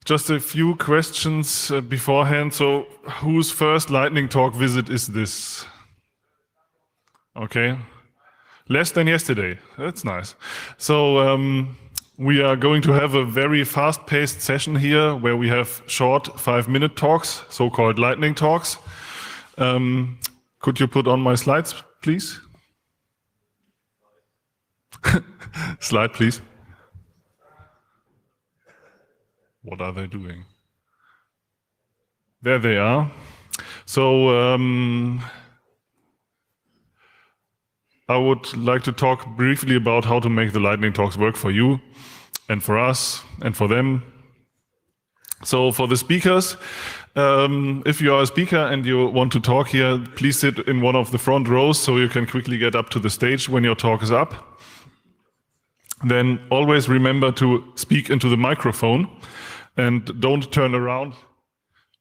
Just a few questions beforehand. So, whose first lightning talk visit is this? Okay, less than yesterday. That's nice. So, we are going to have a very fast-paced session here where we have short 5-minute talks, so-called lightning talks. Could you put on my slides, please? Slide, please. What are they doing? There they are. So I would like to talk briefly about how to make the lightning talks work for you and for us and for them. So for the speakers, if you are a speaker and you want to talk here, please sit in one of the front rows so you can quickly get up to the stage when your talk is up. Then always remember to speak into the microphone and don't turn around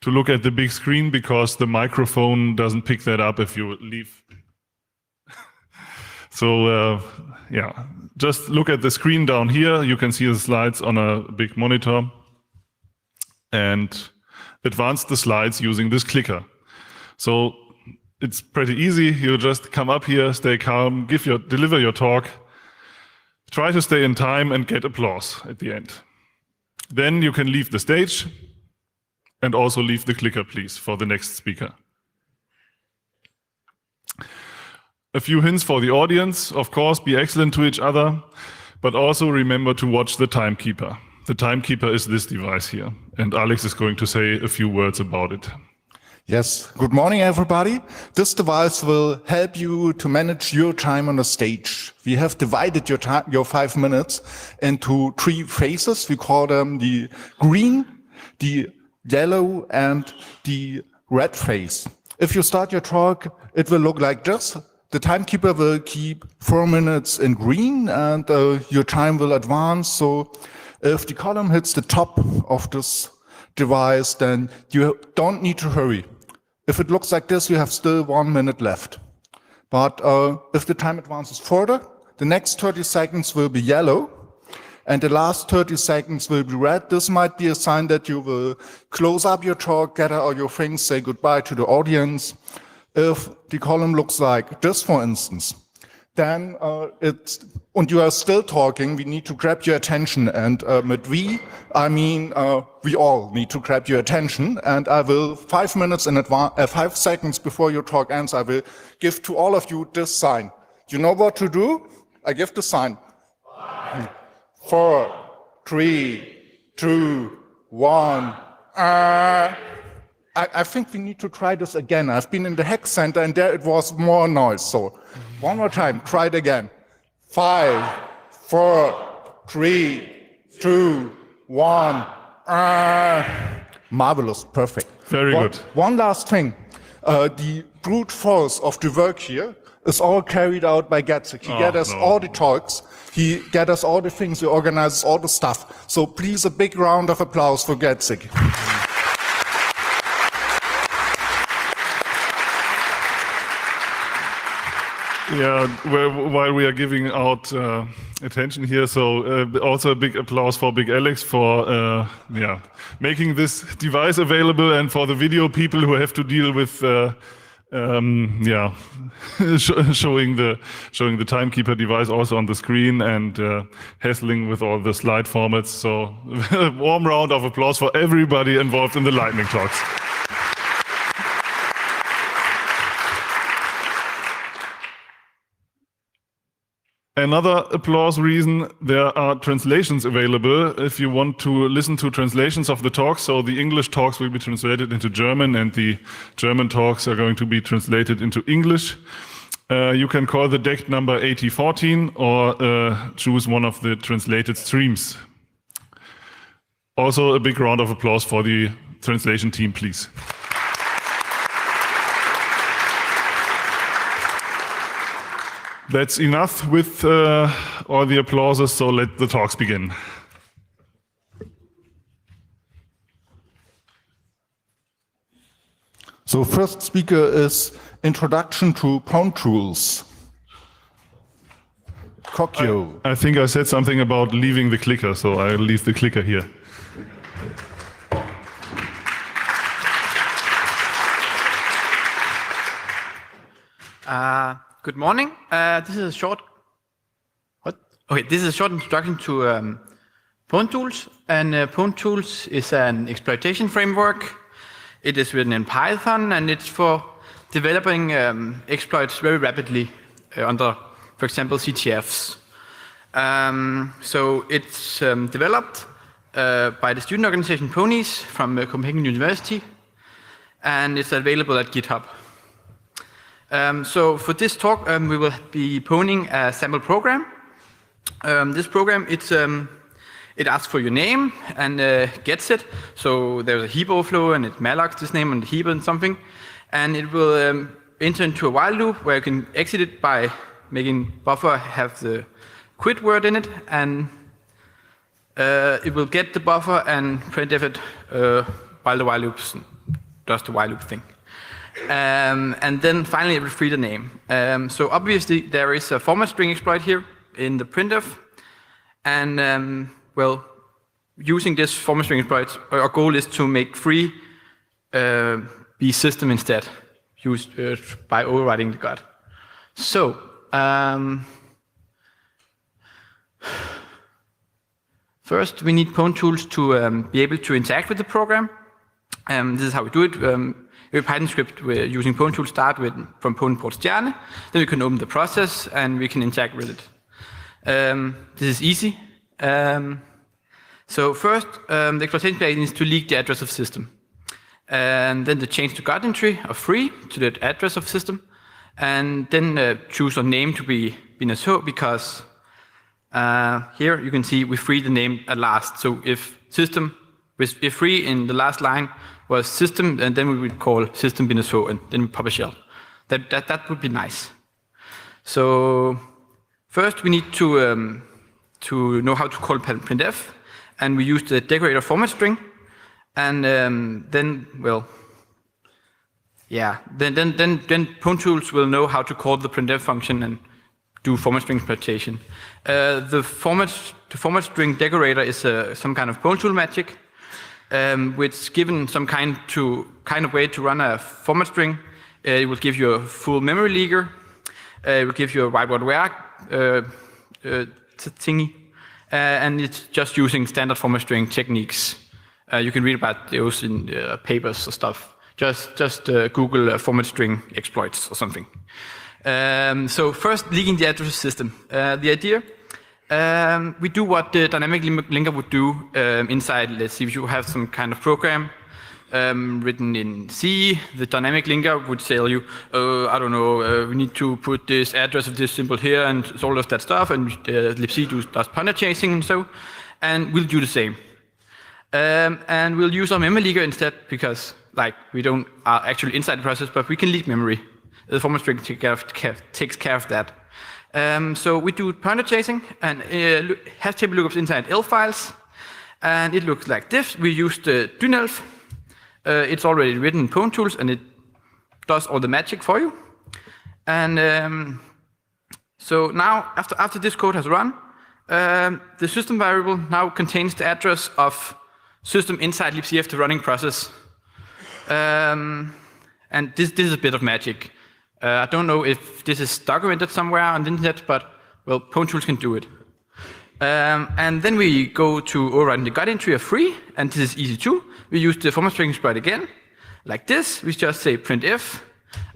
to look at the big screen because the microphone doesn't pick that up if you leave. So yeah, just look at the screen down here. You can see the slides on a big monitor and advance the slides using this clicker. So it's pretty easy. You just come up here, stay calm, deliver your talk, try to stay in time and get applause at the end. Then you can leave the stage and also leave the clicker, please, for the next speaker. A few hints for the audience. Of course, be excellent to each other, but also remember to watch the timekeeper. The timekeeper is this device here, and Alex is going to say a few words about it. Yes, good morning everybody. This device will help you to manage your time on the stage. We have divided your 5 minutes into 3 phases. We call them the green, the yellow and the red phase. If you start your talk, it will look like this. The timekeeper will keep 4 minutes in green and your time will advance. So if the column hits the top of this device, then you don't need to hurry. If it looks like this, you have still 1 minute left. But if the time advances further, the next 30 seconds will be yellow and the last 30 seconds will be red. This might be a sign that you will close up your talk, gather all your things, say goodbye to the audience. If the column looks like this, for instance, then and you are still talking, we need to grab your attention. And with we, I mean we all need to grab your attention. And I will 5 minutes in advance, 5 seconds before your talk ends, I will give to all of you this sign. You know what to do? I give the sign. 5, 4, 3, 2, 1. I think we need to try this again. I've been in the hack center and there it was more noise. So one more time, try it again. 5, 4, 3, 2, 1. Marvelous, perfect. Very good. One last thing. The brute force of the work here is all carried out by Gatsik. He gathers all the talks. He gathers all the things. He organizes all the stuff. So please, a big round of applause for Gatsik. Yeah, while we are giving out attention here, so also a big applause for Big Alex for making this device available, and for the video people who have to deal with showing the timekeeper device also on the screen and hassling with all the slide formats. So a warm round of applause for everybody involved in the lightning talks. Another applause reason, there are translations available if you want to listen to translations of the talks. So the English talks will be translated into German and the German talks are going to be translated into English. You can call the deck number 8014 or choose one of the translated streams. Also a big round of applause for the translation team, please. That's enough with all the applauses, so let the talks begin. So first speaker is Introduction to Pawn Tools. Kokyo. I think I said something about leaving the clicker, so I'll leave the clicker here. Good morning. This is a short. This is a short introduction to Pwn Tools, and Pwn Tools is an exploitation framework. It is written in Python, and it's for developing exploits very rapidly under, for example, CTFs. So it's developed by the student organization Ponies from Copenhagen University, and it's available at GitHub. So for this talk, we will be pwning a sample program. This program, it asks for your name and gets it. So there's a heap overflow, and it mallocs this name on the heap and something. And it will enter into a while loop where you can exit it by making buffer have the quit word in it. And it will get the buffer and printf it while the while loop does the while loop thing. And then finally it will free the name. So obviously there is a format string exploit here in the printf. And well, using this format string exploit, our goal is to make free be system instead, used by overriding the God. So first we need Pwn Tools to be able to interact with the program. This is how we do it. Every Python script we're using Pwn Tools start with from Pwn port stjerne. Then we can open the process and we can interact with it. This is easy. So first, the exploitation plane is to leak the address of system. And then the change to God entry of free to the address of system. And then choose a name to be binso, because here you can see we free the name at last. So if system, if free in the last line was system, and then we would call system binso, and then we pop a shell. That would be nice. So first we need to know how to call printf, and we use the decorator format string, and then well, yeah, then Pwn Tools will know how to call the printf function and do format string exploitation. The format string decorator is some kind of Pwn Tool magic, which given some kind of way to run a format string, it will give you a full memory leaker. It will give you a write word where thingy, and it's just using standard format string techniques. You can read about those in papers or stuff. Just Google format string exploits or something. So first, leaking the address system. The idea, we do what the dynamic linker would do inside. Let's see, if you have some kind of program written in C, the dynamic linker would tell you, I don't know, we need to put this address of this symbol here and all of that stuff, and libc does pointer chasing and so, and we'll do the same. And we'll use our memory leaker instead, because like we don't are actually inside the process, but we can leak memory. The format string takes care of that. So we do pointer chasing and hash table lookups inside ELF files, and it looks like this. We use the dynelf. It's already written in Pwn Tools, and it does all the magic for you. And so now, after this code has run, the system variable now contains the address of system inside libcf, the running process. And this is a bit of magic. I don't know if this is documented somewhere on the internet, but well, Pwn Tools can do it. And then we go to overriding the God entry of free, and this is easy too. We use the format string exploit again, like this. We just say printf,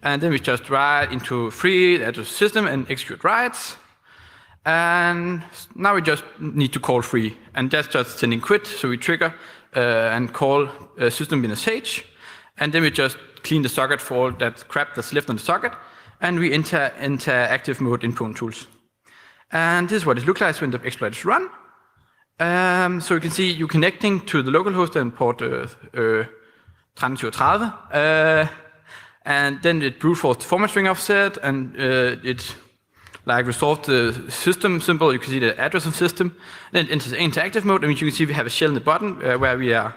and then we just write into free the address system and execute writes. And now we just need to call free, and that's just sending quit. So we trigger and call system-h, and then we just clean the socket for all that crap that's left on the socket, and we enter active mode in Pwn Tools. And this is what it looks like when the exploit is run. So you can see you connecting to the localhost and port 1330, and then it brute forced the format string offset, and it like resolved the system symbol. You can see the address of system. Then it enters interactive mode, and you can see we have a shell in the bottom where we are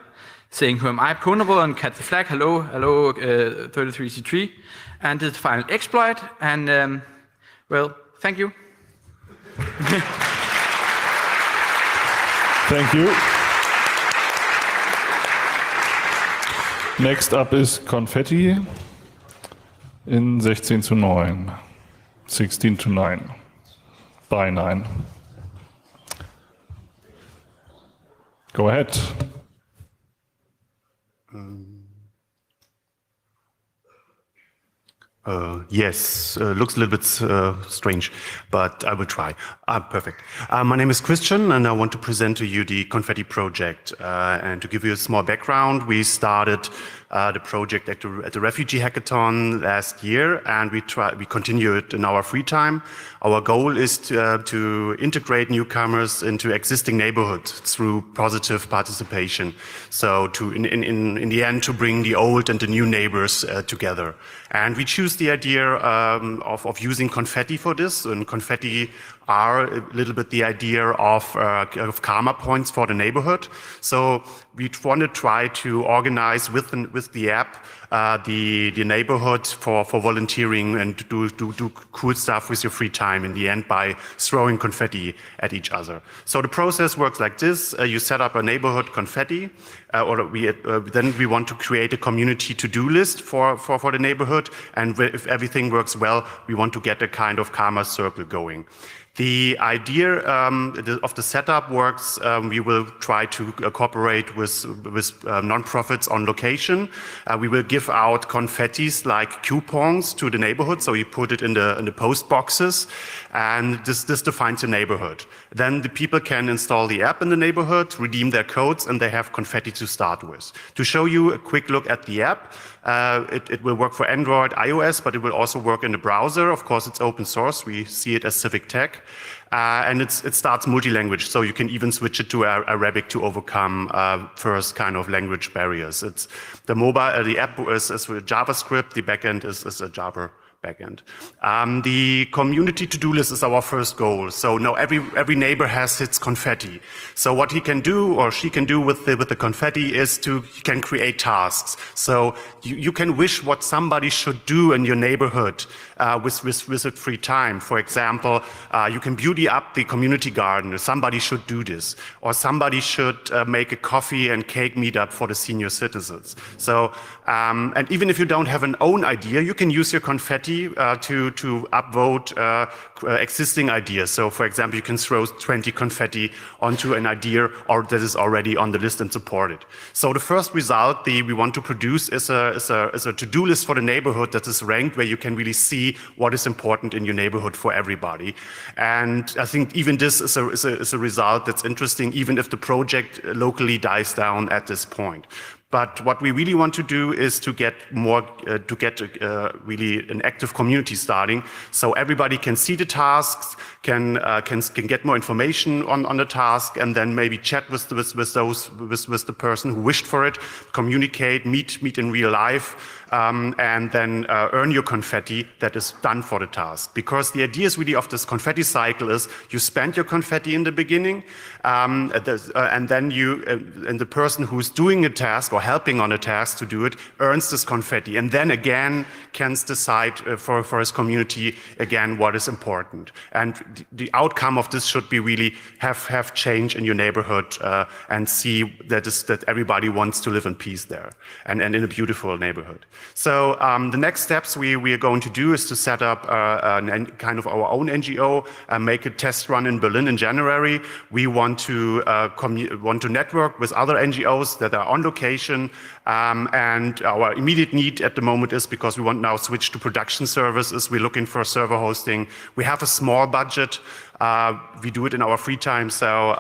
saying who am I pwnable, and catch the flag hello 33c3, and this is the final exploit. And well, thank you. Thank you. Next up is Confetti in 16:9. 16 to 9. By 9. Go ahead. Yes, looks a little bit strange, but I will try. Perfect. My name is Christian, and I want to present to you the Confetti project. And to give you a small background, we started the project at the Refugee Hackathon last year, and we continue it in our free time. Our goal is to integrate newcomers into existing neighborhoods through positive participation. So in the end, to bring the old and the new neighbors together. And we choose the idea of using confetti for this, and confetti are a little bit the idea of karma points for the neighborhood. So we want to try to organize with the app the neighborhood for volunteering and do cool stuff with your free time in the end by throwing confetti at each other. So the process works like this. You set up a neighborhood confetti, then we want to create a community to-do list for the neighborhood. And if everything works well, we want to get a kind of karma circle going. The idea of the setup works. We will try to cooperate with nonprofits on location. We will give out confettis like coupons to the neighborhood. So you put it in the post boxes, and this defines the neighborhood. Then the people can install the app in the neighborhood, redeem their codes, and they have confetti to start with. To show you a quick look at the app, it will work for Android, iOS, but it will also work in the browser. Of course, it's open source. We see it as civic tech. And it starts multi-language, so you can even switch it to Arabic to overcome first kind of language barriers. It's the app is with JavaScript. The backend is a Java backend. The community to-do list is our first goal. So now every neighbor has its confetti. So what he can do or she can do with the confetti is he can create tasks. So you can wish what somebody should do in your neighborhood with free time. For example, you can beauty up the community garden. Somebody should do this, or somebody should make a coffee and cake meetup for the senior citizens. So and even if you don't have an own idea, you can use your confetti to upvote existing ideas. So, for example, you can throw 20 confetti onto an idea or that is already on the list and support it. So the first result we want to produce is a to-do list for the neighborhood that is ranked, where you can really see what is important in your neighborhood for everybody. And I think even this is a result that's interesting, even if the project locally dies down at this point. But what we really want to do is to get really an active community starting, so everybody can see the tasks, can get more information on the task, and then maybe chat with the person who wished for it, communicate, meet in real life, and then earn your confetti that is done for the task. Because the idea is really of this confetti cycle is you spend your confetti in the beginning, and then and the person who's doing a task or helping on a task to do it earns this confetti, and then again can decide for his community again what is important. And the outcome of this should be really have change in your neighborhood and see that everybody wants to live in peace there and in a beautiful neighborhood. So the next steps we are going to do is to set up kind of our own NGO, make a test run in Berlin in January. We want to network with other NGOs that are on location, and our immediate need at the moment is, because we want now switch to production services, we're looking for server hosting. We have a small budget. We do it in our free time, so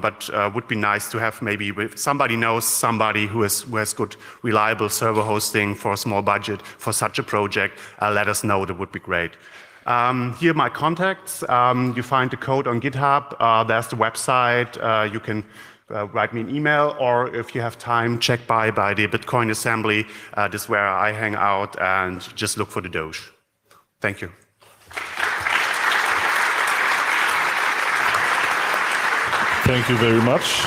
but would be nice to have maybe if somebody knows somebody who has good, reliable server hosting for a small budget for such a project. Let us know. That would be great. Here are my contacts. You find the code on GitHub. There's the website. You can write me an email, or if you have time, check by the Bitcoin assembly. This is where I hang out, and just look for the Doge. Thank you. Thank you very much.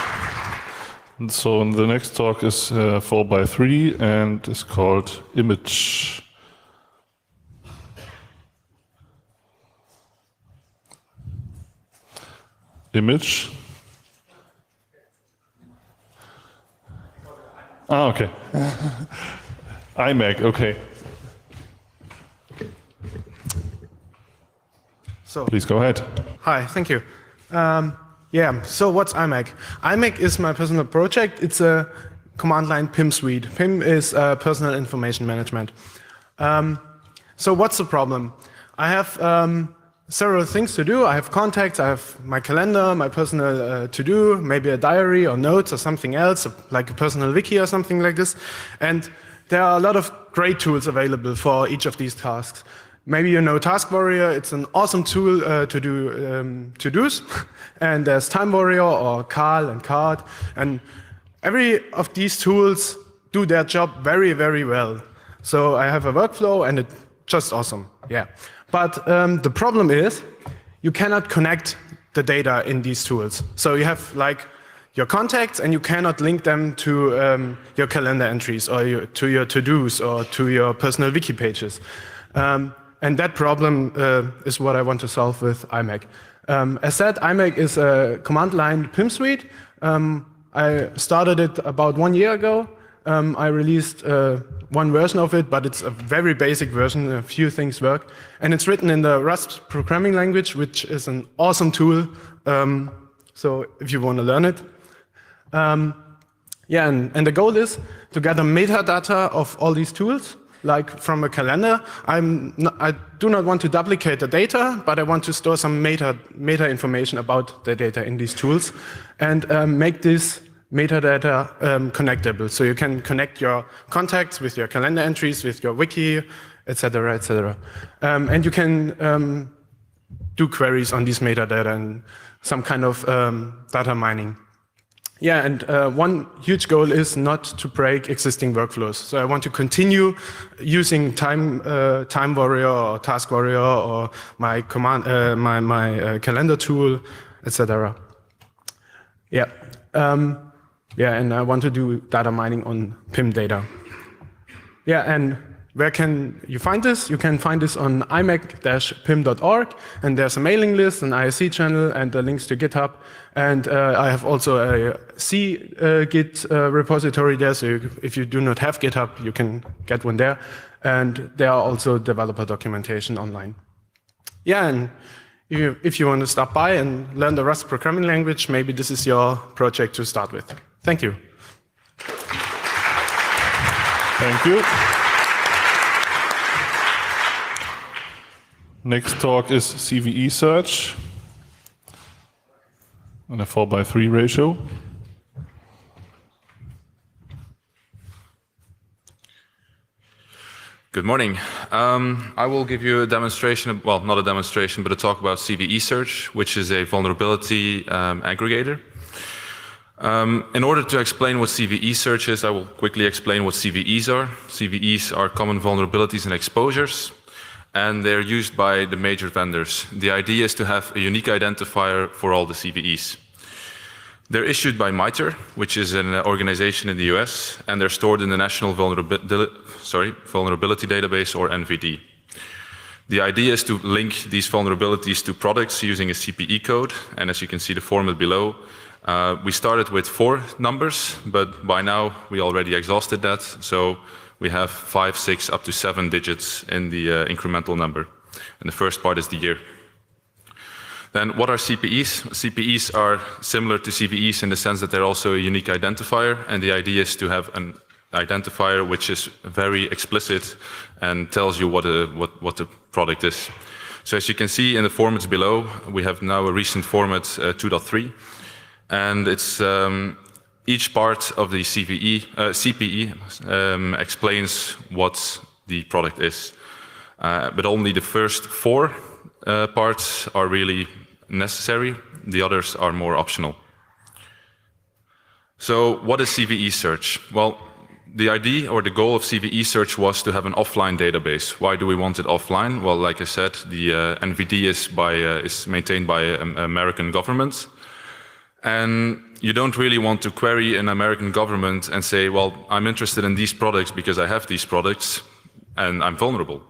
And so the next talk is 4x3 and is called Image. Image. Ah, okay. iMac, okay. Please go ahead. Hi, thank you. So what's IMAC? IMAC is my personal project. It's a command line PIM suite. PIM is personal information management. So what's the problem? I have several things to do. I have contacts, I have my calendar, my personal to-do, maybe a diary or notes or something else, like a personal wiki or something like this. And there are a lot of great tools available for each of these tasks. Maybe you know Task Warrior. It's an awesome tool to do to-dos. And there's Time Warrior or Carl and Card. And every of these tools do their job very, very well. So I have a workflow and it's just awesome. Yeah. But the problem is you cannot connect the data in these tools. So you have like your contacts and you cannot link them to your calendar entries or to your to-dos or to your personal wiki pages. And that problem is what I want to solve with IMAC. As said, IMAC is a command line PIM suite. I started it about 1 year ago. I released one version of it, but it's a very basic version. A few things work. And it's written in the Rust programming language, which is an awesome tool. So if you want to learn it. And the goal is to gather metadata of all these tools, like from a calendar. I do not want to duplicate the data, but I want to store some meta information about the data in these tools and make this metadata connectable. So you can connect your contacts with your calendar entries, with your wiki, etc., etc. And you can do queries on these metadata and some kind of data mining. Yeah, and one huge goal is not to break existing workflows. So I want to continue using Time Warrior or Task Warrior or my command, my calendar tool, etc. Yeah, and I want to do data mining on PIM data. Yeah, and where can you find this? You can find this on imac-pim.org, and there's a mailing list, an IRC channel, and the links to GitHub. And I have also a Git repository there, so if you do not have GitHub, you can get one there. And there are also developer documentation online. Yeah, and if you want to stop by and learn the Rust programming language, maybe this is your project to start with. Thank you. Thank you. Next talk is CVE search on a 4:3 ratio. Good morning. I will give you a demonstration, well, not a demonstration, but a talk about CVE search, which is a vulnerability aggregator. In order to explain what CVE search is, I will quickly explain what CVEs are. CVEs are common vulnerabilities and exposures, and they're used by the major vendors. The idea is to have a unique identifier for all the CVEs. They're issued by MITRE, which is an organization in the US, and they're stored in the National Vulnerability Database, or NVD. The idea is to link these vulnerabilities to products using a CPE code, and as you can see the format below, we started with 4 numbers, but by now we already exhausted that, so we have 5, 6, up to 7 digits in the incremental number. And the first part is the year. Then what are CPEs? CPEs are similar to CVEs in the sense that they're also a unique identifier, and the idea is to have an identifier which is very explicit and tells you what the product is. So as you can see in the formats below, we have now a recent format 2.3, and it's each part of the CPE explains what the product is, but only the first 4 parts are really necessary. The others are more optional. So what is CVE search? Well, the idea or the goal of CVE search was to have an offline database. Why do we want it offline? Well, like I said, the NVD is maintained by American government. And you don't really want to query an American government and say, well, I'm interested in these products because I have these products and I'm vulnerable.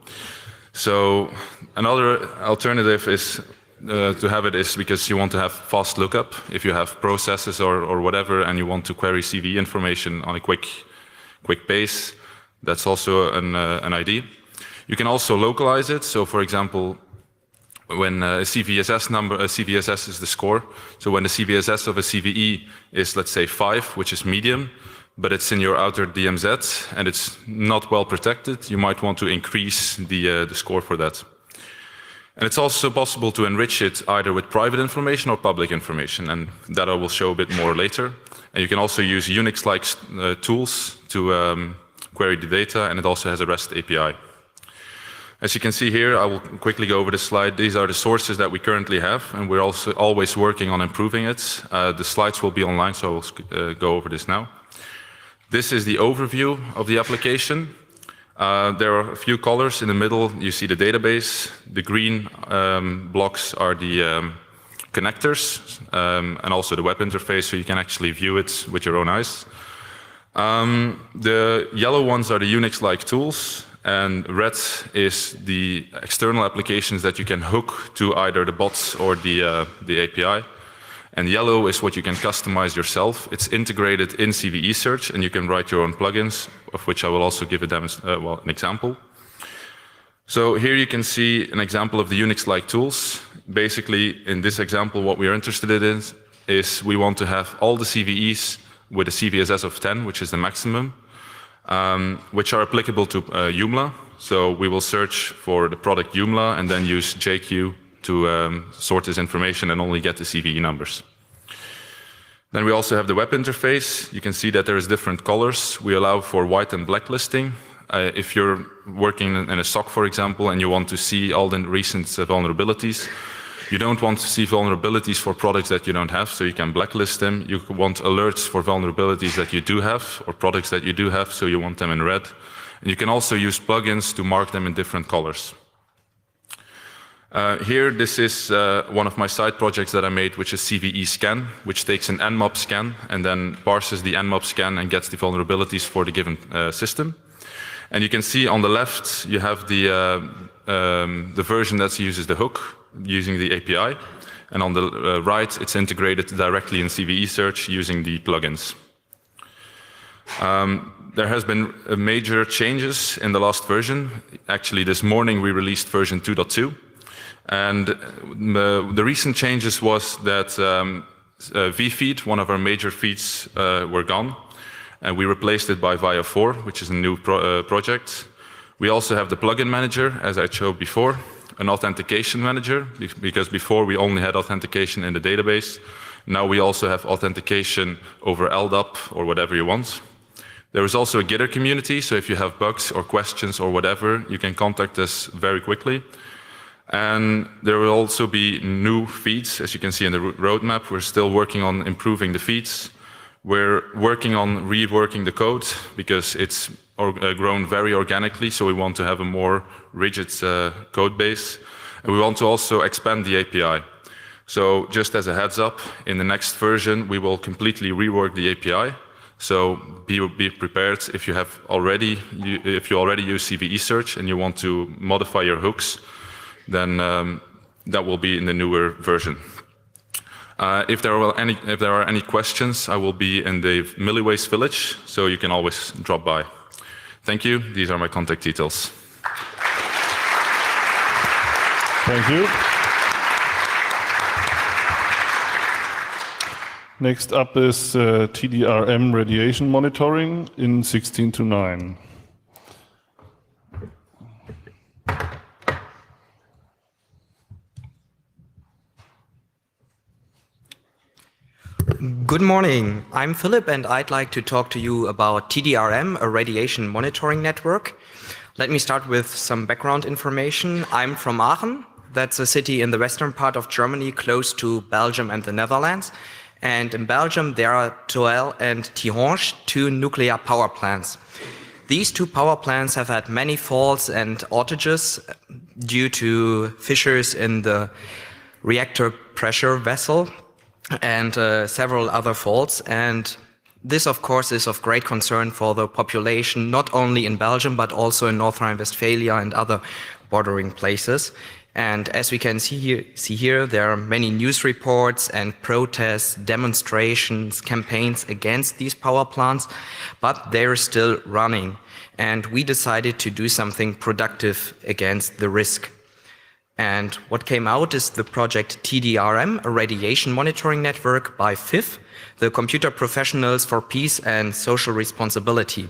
So another alternative is to have it is because you want to have fast lookup. If you have processes or whatever and you want to query CV information on a quick pace, that's also an idea. You can also localize it. So for example, when a CVSS number, a CVSS is the score. So when the CVSS of a CVE is, let's say, 5, which is medium, but it's in your outer DMZ and it's not well protected, you might want to increase the score for that. And it's also possible to enrich it either with private information or public information, and that I will show a bit more later. And you can also use Unix-like tools to query the data, and it also has a REST API. As you can see here, I will quickly go over this slide. These are the sources that we currently have, and we're also always working on improving it. The slides will be online, so I'll go over this now. This is the overview of the application. There are a few colors. In the middle, you see the database. The green blocks are the connectors, and also the web interface, so you can actually view it with your own eyes. The yellow ones are the Unix-like tools, and red is the external applications that you can hook to either the bots or the API. And yellow is what you can customize yourself. It's integrated in CVE search, and you can write your own plugins, of which I will also give an example. So here you can see an example of the Unix-like tools. Basically, in this example, what we are interested in is we want to have all the CVEs with a CVSS of 10, which is the maximum, which are applicable to Joomla. So we will search for the product Joomla and then use JQ to sort this information and only get the CVE numbers. Then we also have the web interface. You can see that there is different colors. We allow for white and black listing. If you're working in a SOC, for example, and you want to see all the recent vulnerabilities, you don't want to see vulnerabilities for products that you don't have, so you can blacklist them. You want alerts for vulnerabilities that you do have or products that you do have, so you want them in red. And you can also use plugins to mark them in different colors. Here, this is one of my side projects that I made, which is CVE scan, which takes an nmap scan and then parses the nmap scan and gets the vulnerabilities for the given system. And you can see on the left, you have the version that uses the hook using the API. And on the right, it's integrated directly in CVE search using the plugins. There has been major changes in the last version. Actually, this morning we released version 2.2. And the recent changes was that vFeed, one of our major feeds, were gone. And we replaced it by Via 4, which is a new project. We also have the plugin manager, as I showed before, an authentication manager, because before we only had authentication in the database. Now we also have authentication over LDAP or whatever you want. There is also a Gitter community, so if you have bugs or questions or whatever, you can contact us very quickly. And there will also be new feeds, as you can see in the roadmap. We're still working on improving the feeds. We're working on reworking the code because it's grown very organically, so we want to have a more rigid code base. And we want to also expand the API. So just as a heads up, in the next version, we will completely rework the API. So be prepared if you already use CVE search and you want to modify your hooks, then that will be in the newer version. If there are any questions, I will be in the Milliways village, so you can always drop by. Thank you. These are my contact details. Thank you. Next up is TDRM radiation monitoring in 16:9. Good morning. I'm Philip, and I'd like to talk to you about TDRM, a radiation monitoring network. Let me start with some background information. I'm from Aachen. That's a city in the western part of Germany, close to Belgium and the Netherlands. And in Belgium, there are Toel and Tihange, 2 nuclear power plants. These 2 power plants have had many faults and outages due to fissures in the reactor pressure vessel and several other faults. And this, of course, is of great concern for the population, not only in Belgium, but also in North Rhine-Westphalia and other bordering places. And as we can see here, there are many news reports and protests, demonstrations, campaigns against these power plants, but they're still running. And we decided to do something productive against the risk. And what came out is the project TDRM, a radiation monitoring network by FIF, the Computer Professionals for Peace and Social Responsibility.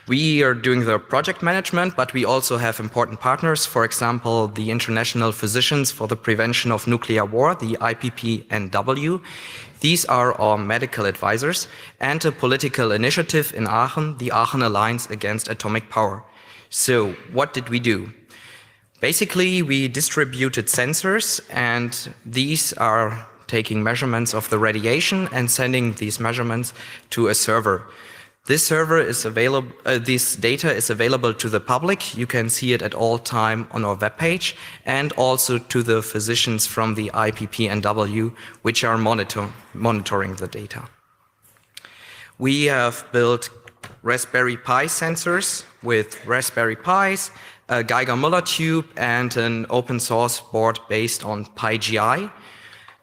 We are doing the project management, but we also have important partners, for example, the International Physicians for the Prevention of Nuclear War, the IPPNW. These are our medical advisors, and a political initiative in Aachen, the Aachen Alliance Against Atomic Power. So what did we do? Basically, we distributed sensors, and these are taking measurements of the radiation and sending these measurements to a server. This server is available. This data is available to the public. You can see it at all time on our webpage, and also to the physicians from the IPPNW, which are monitoring the data. We have built Raspberry Pi sensors with Raspberry Pis, a Geiger-Müller tube, and an open source board based on PyGI.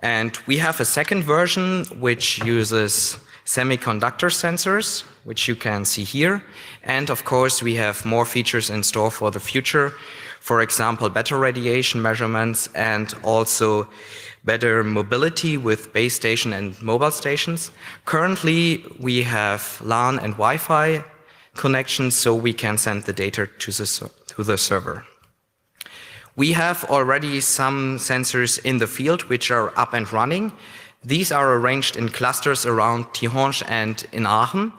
And we have a second version which uses semiconductor sensors, which you can see here. And of course, we have more features in store for the future. For example, better radiation measurements and also better mobility with base station and mobile stations. Currently, we have LAN and Wi-Fi connections, so we can send the data to the server. We have already some sensors in the field which are up and running. These are arranged in clusters around Tihange and in Aachen.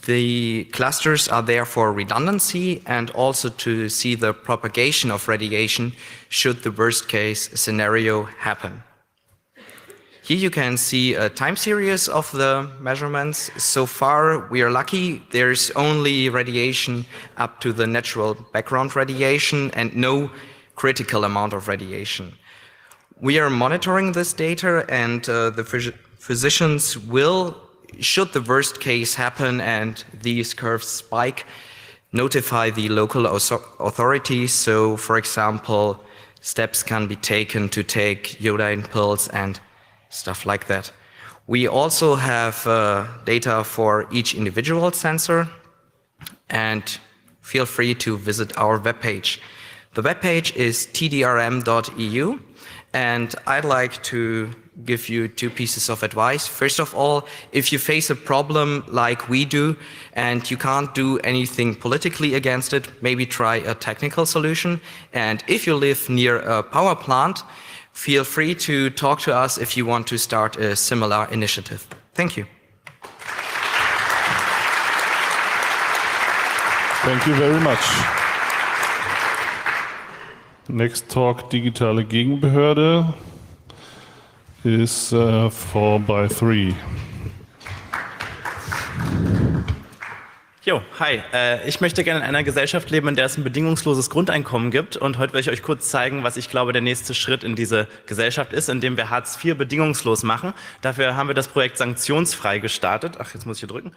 The clusters are there for redundancy and also to see the propagation of radiation should the worst case scenario happen. Here you can see a time series of the measurements. So far, we are lucky. There's only radiation up to the natural background radiation and no critical amount of radiation. We are monitoring this data, and the physicians will, should the worst case happen and these curves spike, notify the local authorities. So, for example, steps can be taken to take iodine pills and stuff like that. We also have data for each individual sensor, and feel free to visit our webpage. The webpage is tdrm.eu, and I'd like to give you two pieces of advice. First of all, if you face a problem like we do and you can't do anything politically against it, maybe try a technical solution. And if you live near a power plant, feel free to talk to us if you want to start a similar initiative. Thank you. Thank you very much. Next talk, Digitale Gegenbehörde, is 4x3. Jo, hi. Ich möchte gerne in einer Gesellschaft leben, in der es ein bedingungsloses Grundeinkommen gibt. Und heute werde ich euch kurz zeigen, was ich glaube, der nächste Schritt in diese Gesellschaft ist, indem wir Hartz IV bedingungslos machen. Dafür haben wir das Projekt sanktionsfrei gestartet. Ach, jetzt muss ich hier drücken.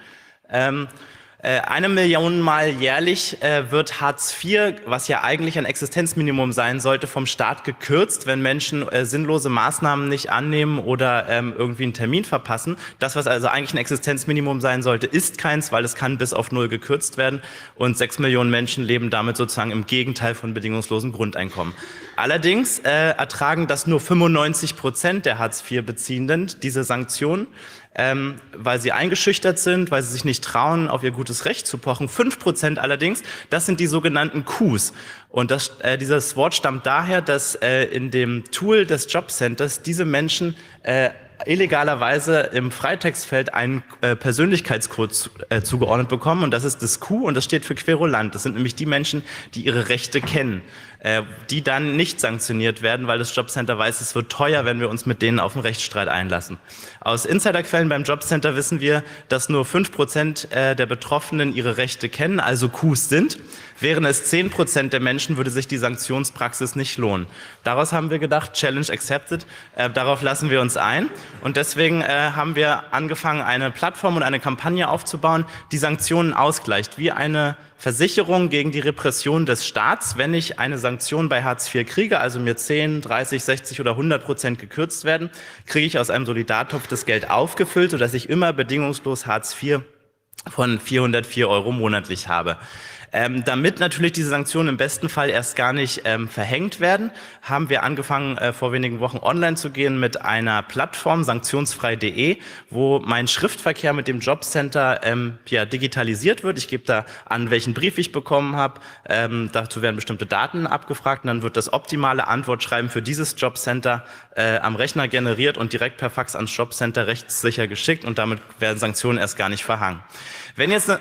1 Million Mal jährlich wird Hartz IV, was ja eigentlich ein Existenzminimum sein sollte, vom Staat gekürzt, wenn Menschen sinnlose Maßnahmen nicht annehmen oder irgendwie einen Termin verpassen. Das, was also eigentlich ein Existenzminimum sein sollte, ist keins, weil es kann bis auf 0 gekürzt werden. Und 6 Millionen Menschen leben damit sozusagen im Gegenteil von bedingungslosem Grundeinkommen. Allerdings ertragen das nur 95% der Hartz IV-Beziehenden, diese Sanktionen. Weil sie eingeschüchtert sind, weil sie sich nicht trauen, auf ihr gutes Recht zu pochen. 5% allerdings, das sind die sogenannten Coups. Und dieses Wort stammt daher, dass in dem Tool des Jobcenters diese Menschen illegalerweise im Freitextfeld einen Persönlichkeitscode zugeordnet bekommen. Und das ist das Q, und das steht für Querulant. Das sind nämlich die Menschen, die ihre Rechte kennen, die dann nicht sanktioniert werden, weil das Jobcenter weiß, es wird teuer, wenn wir uns mit denen auf einen Rechtsstreit einlassen. Aus Insiderquellen beim Jobcenter wissen wir, dass nur 5% der Betroffenen ihre Rechte kennen, also Qs sind. Wären es 10% der Menschen, würde sich die Sanktionspraxis nicht lohnen. Daraus haben wir gedacht, Challenge accepted, darauf lassen wir uns ein. Und deswegen haben wir angefangen, eine Plattform und eine Kampagne aufzubauen, die Sanktionen ausgleicht, wie eine Versicherung gegen die Repression des Staats. Wenn ich eine Sanktion bei Hartz IV kriege, also mir 10, 30, 60 oder 100% gekürzt werden, kriege ich aus einem Solidartopf das Geld aufgefüllt, sodass ich immer bedingungslos Hartz IV von 404 € monatlich habe. Damit natürlich diese Sanktionen im besten Fall erst gar nicht verhängt werden, haben wir angefangen, vor wenigen Wochen online zu gehen mit einer Plattform, sanktionsfrei.de, wo mein Schriftverkehr mit dem Jobcenter digitalisiert wird. Ich gebe da an, welchen Brief ich bekommen habe. Dazu werden bestimmte Daten abgefragt und dann wird das optimale Antwortschreiben für dieses Jobcenter am Rechner generiert und direkt per Fax ans Jobcenter rechtssicher geschickt und damit werden Sanktionen erst gar nicht verhangen. Wenn jetzt eine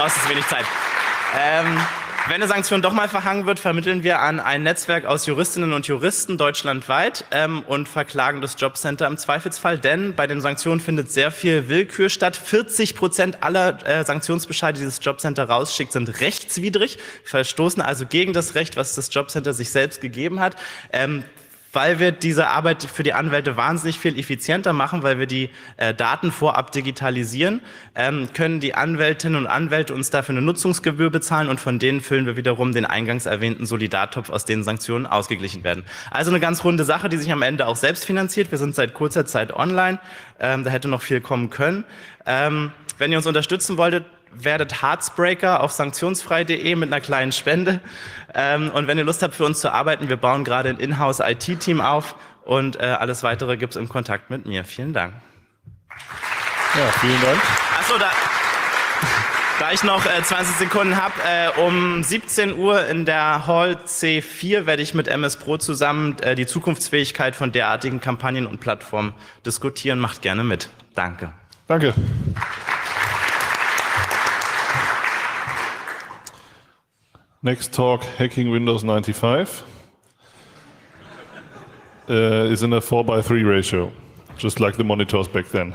es ist wenig Zeit. Wenn eine Sanktion doch mal verhangen wird, vermitteln wir an ein Netzwerk aus Juristinnen und Juristen deutschlandweit und verklagen das Jobcenter im Zweifelsfall, denn bei den Sanktionen findet sehr viel Willkür statt. 40% aller Sanktionsbescheide, die das Jobcenter rausschickt, sind rechtswidrig, verstoßen also gegen das Recht, was das Jobcenter sich selbst gegeben hat. Weil wir diese Arbeit für die Anwälte wahnsinnig viel effizienter machen, weil wir die Daten vorab digitalisieren, können die Anwältinnen und Anwälte uns dafür eine Nutzungsgebühr bezahlen und von denen füllen wir wiederum den eingangs erwähnten Solidartopf, aus denen Sanktionen ausgeglichen werden. Also eine ganz runde Sache, die sich am Ende auch selbst finanziert. Wir sind seit kurzer Zeit online, da hätte noch viel kommen können. Wenn ihr uns unterstützen wolltet, werdet Heartsbreaker auf sanktionsfrei.de mit einer kleinen Spende. Und wenn ihr Lust habt, für uns zu arbeiten, wir bauen gerade ein Inhouse-IT-Team auf und alles Weitere gibt es im Kontakt mit mir. Vielen Dank. Ja, vielen Dank. Achso, da ich noch 20 Sekunden habe, um 17 Uhr in der Hall C4 werde ich mit MS Pro zusammen die Zukunftsfähigkeit von derartigen Kampagnen und Plattformen diskutieren. Macht gerne mit. Danke. Danke. Next talk, hacking Windows 95, is in a 4:3 ratio, just like the monitors back then.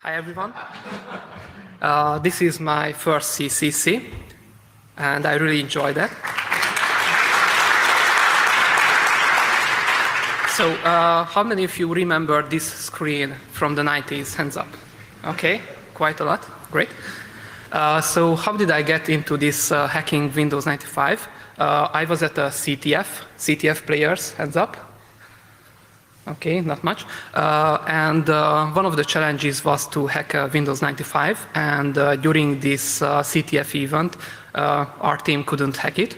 Hi everyone. This is my first CCC, and I really enjoyed that. So, how many of you remember this screen from the 90s? Hands up. Okay, quite a lot. Great. So how did I get into this hacking Windows 95? I was at a CTF. CTF players, hands up. Okay, not much. And one of the challenges was to hack Windows 95. And during this CTF event, our team couldn't hack it.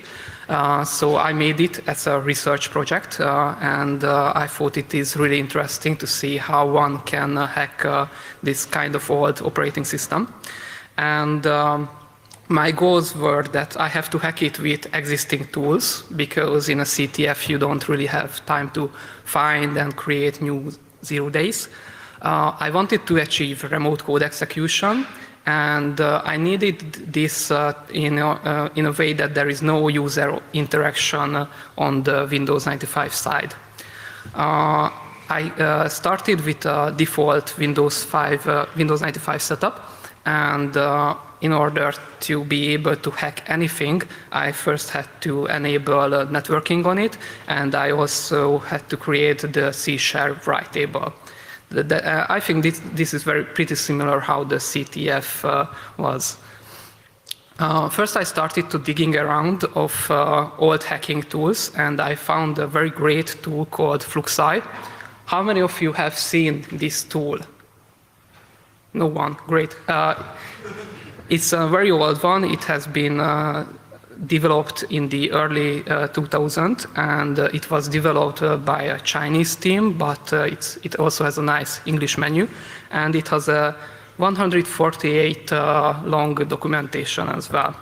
So I made it as a research project, and I thought it is really interesting to see how one can hack this kind of old operating system. And my goals were that I have to hack it with existing tools, because in a CTF you don't really have time to find and create new 0 days. I wanted to achieve remote code execution, and I needed this in a way that there is no user interaction on the Windows 95 side. I started with a default Windows 95 setup, and in order to be able to hack anything, I first had to enable networking on it, and I also had to create the C# write table. I think this is pretty similar how the CTF was. First, I started to digging around of old hacking tools, and I found a very great tool called Fluxi. How many of you have seen this tool? No one. Great. It's a very old one. It has been developed in the early 2000s, and it was developed by a Chinese team, but it also has a nice English menu, and it has a 148 long documentation as well.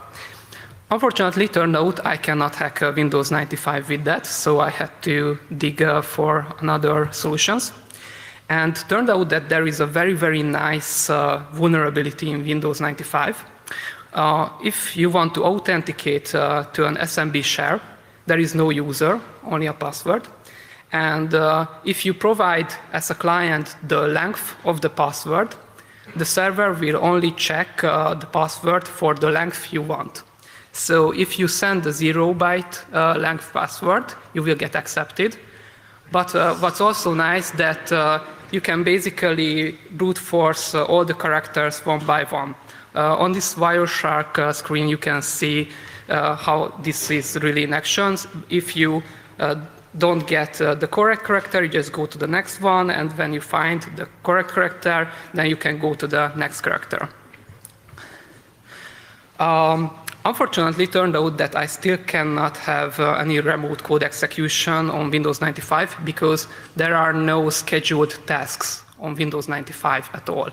Unfortunately, it turned out I cannot hack Windows 95 with that, so I had to dig for another solutions. And turned out that there is a very, very nice vulnerability in Windows 95. If you want to authenticate to an SMB share, there is no user, only a password. And if you provide as a client the length of the password, the server will only check the password for the length you want. So if you send a 0-byte length password, you will get accepted. But what's also nice that you can basically brute force all the characters one by one. On this Wireshark screen, you can see how this is really in action. If you don't get the correct character, you just go to the next one, and when you find the correct character, then you can go to the next character. Unfortunately, it turned out that I still cannot have any remote code execution on Windows 95 because there are no scheduled tasks on Windows 95 at all.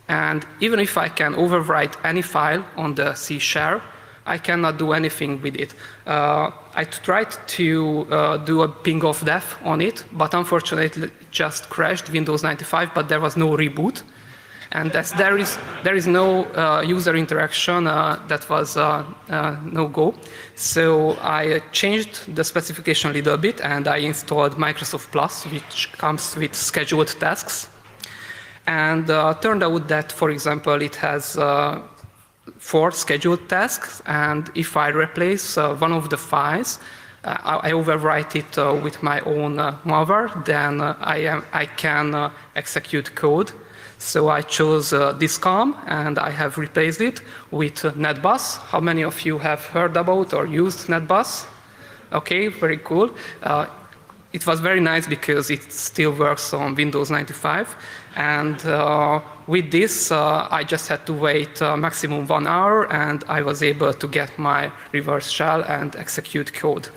And even if I can overwrite any file on the C shell, I cannot do anything with it. I tried to do a ping of death on it, but unfortunately it just crashed Windows 95, but there was no reboot. And as there is no user interaction, that was no-go. So I changed the specification a little bit, and I installed Microsoft Plus, which comes with scheduled tasks. And turned out that, for example, it has 4 scheduled tasks, and if I replace one of the files, I overwrite it with my own malware, then I can execute code. So I chose discom, and I have replaced it with NetBus. How many of you have heard about or used NetBus? Okay, very cool. It was very nice because it still works on Windows 95. And with this, I just had to wait maximum 1 hour, and I was able to get my reverse shell and execute code.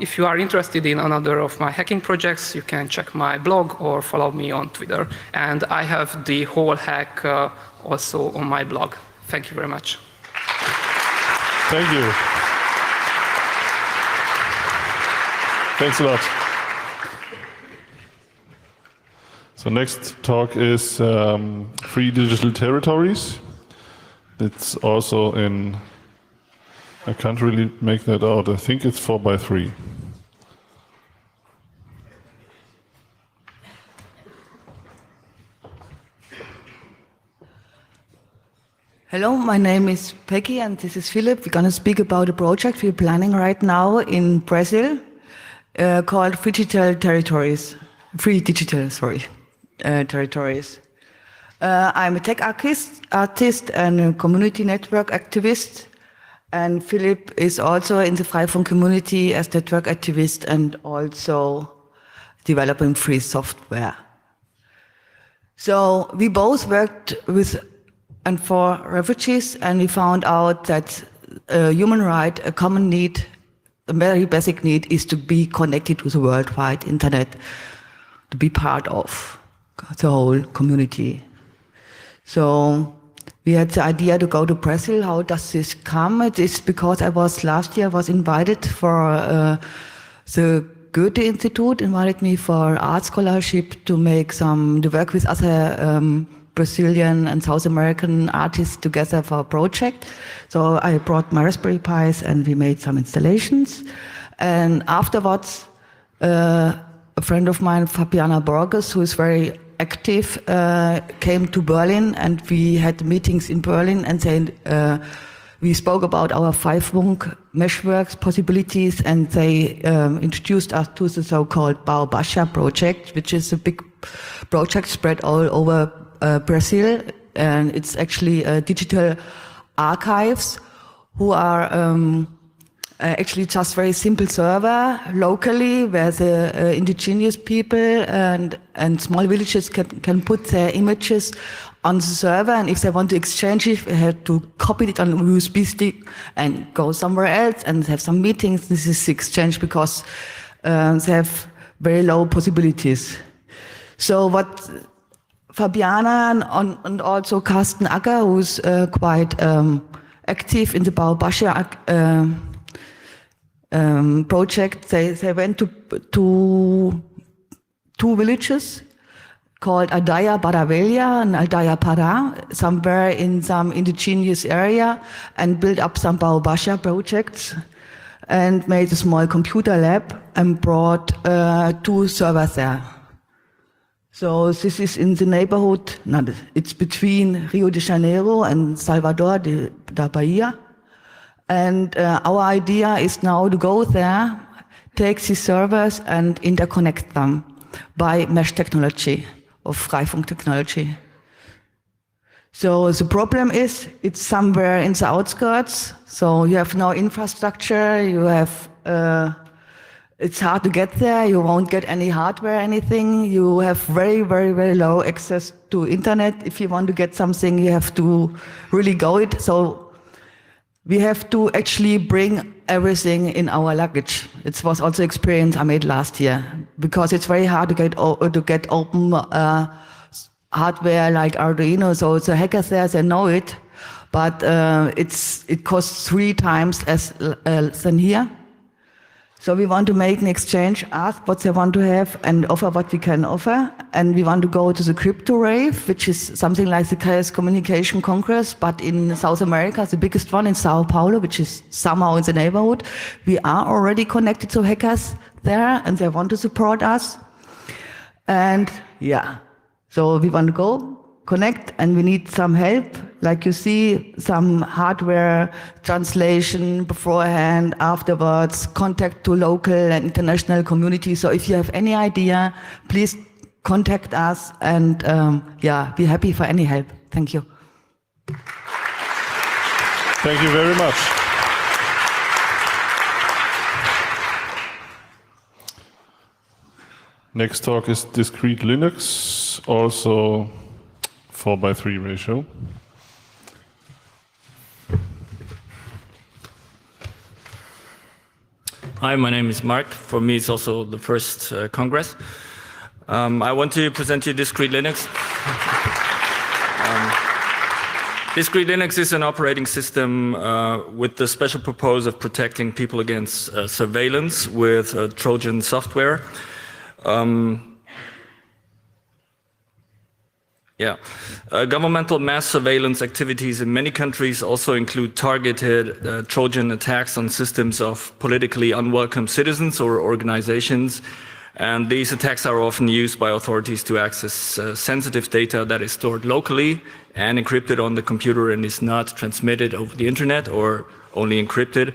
If you are interested in another of my hacking projects, you can check my blog or follow me on Twitter. And I have the whole hack also on my blog. Thank you very much. Thank you. Thanks a lot. So next talk is Free Digital Territories. It's also in, I can't really make that out. I think it's 4x3. Hello, my name is Peggy and this is Philip. We're going to speak about a project we're planning right now in Brazil called Free Digital Territories. Territories. I'm a tech artist and a community network activist. And Philip is also in the Freifunk community as network activist and also developing free software. So we both worked with and for refugees, and we found out that a human right, a common need, a very basic need is to be connected to the worldwide internet, to be part of the whole community. So we had the idea to go to Brazil. How does this come? It is because last year I was invited for the Goethe Institute, invited me for art scholarship to work with other Brazilian and South American artists together for a project. So I brought my Raspberry Pis and we made some installations. And afterwards, a friend of mine, Fabiana Borges, who is very active, came to Berlin, and we had meetings in Berlin, and we spoke about our Freifunk meshworks possibilities, and they introduced us to the so-called Baobasha project, which is a big project spread all over Brazil, and it's actually digital archives who are actually just very simple server locally where the indigenous people and small villages can put their images on the server, and if they want to exchange it, they have to copy it on a USB stick and go somewhere else and have some meetings. This is the exchange because they have very low possibilities. So what Fabiana and also Carsten Acker, who's quite active in the Baobasha project, they went to 2 villages called Aldeia Baravelha and Aldeia Pará, somewhere in some indigenous area, and built up some Baobasha projects and made a small computer lab and brought 2 servers there. So this is in the neighborhood, it's between Rio de Janeiro and Salvador da Bahia. And our idea is now to go there, take these servers and interconnect them by mesh technology or Freifunk technology. So the problem is it's somewhere in the outskirts, so you have no infrastructure, you have It's hard to get there. You won't get any hardware, anything. You have very, very, very low access to internet. If you want to get something, you have to really go it. So we have to actually bring everything in our luggage. It was also experience I made last year, because it's very hard to get open hardware like Arduino. So the hackers there, they know it, but it costs 3 times as than here. So we want to make an exchange, ask what they want to have and offer what we can offer. And we want to go to the crypto rave, which is something like the Chaos Communication Congress, but in South America, the biggest one in Sao Paulo, which is somehow in the neighborhood. We are already connected to hackers there and they want to support us. And yeah, so we want to go connect and we need some help. Like you see, some hardware translation beforehand, afterwards, contact to local and international community. So if you have any idea, please contact us and yeah, be happy for any help. Thank you. Thank you very much. Next talk is discrete Linux, also 4:3 ratio. Hi, my name is Mark. For me, it's also the first Congress. I want to present you discrete Linux. Discrete Linux is an operating system with the special purpose of protecting people against surveillance with Trojan software. Governmental mass surveillance activities in many countries also include targeted Trojan attacks on systems of politically unwelcome citizens or organizations. And these attacks are often used by authorities to access sensitive data that is stored locally and encrypted on the computer and is not transmitted over the internet or only encrypted.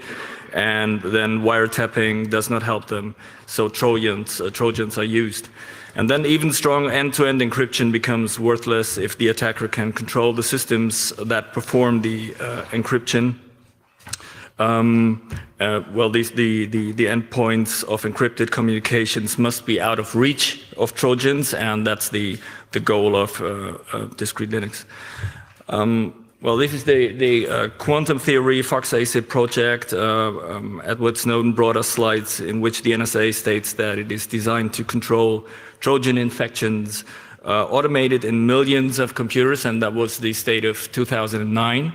And then wiretapping does not help them. So Trojans are used. And then even strong end-to-end encryption becomes worthless if the attacker can control the systems that perform the encryption. The endpoints of encrypted communications must be out of reach of Trojans, and that's the goal of discrete Linux. This is the quantum theory Fox ASIC project. Edward Snowden brought us slides in which the NSA states that it is designed to control Trojan infections automated in millions of computers, and that was the state of 2009.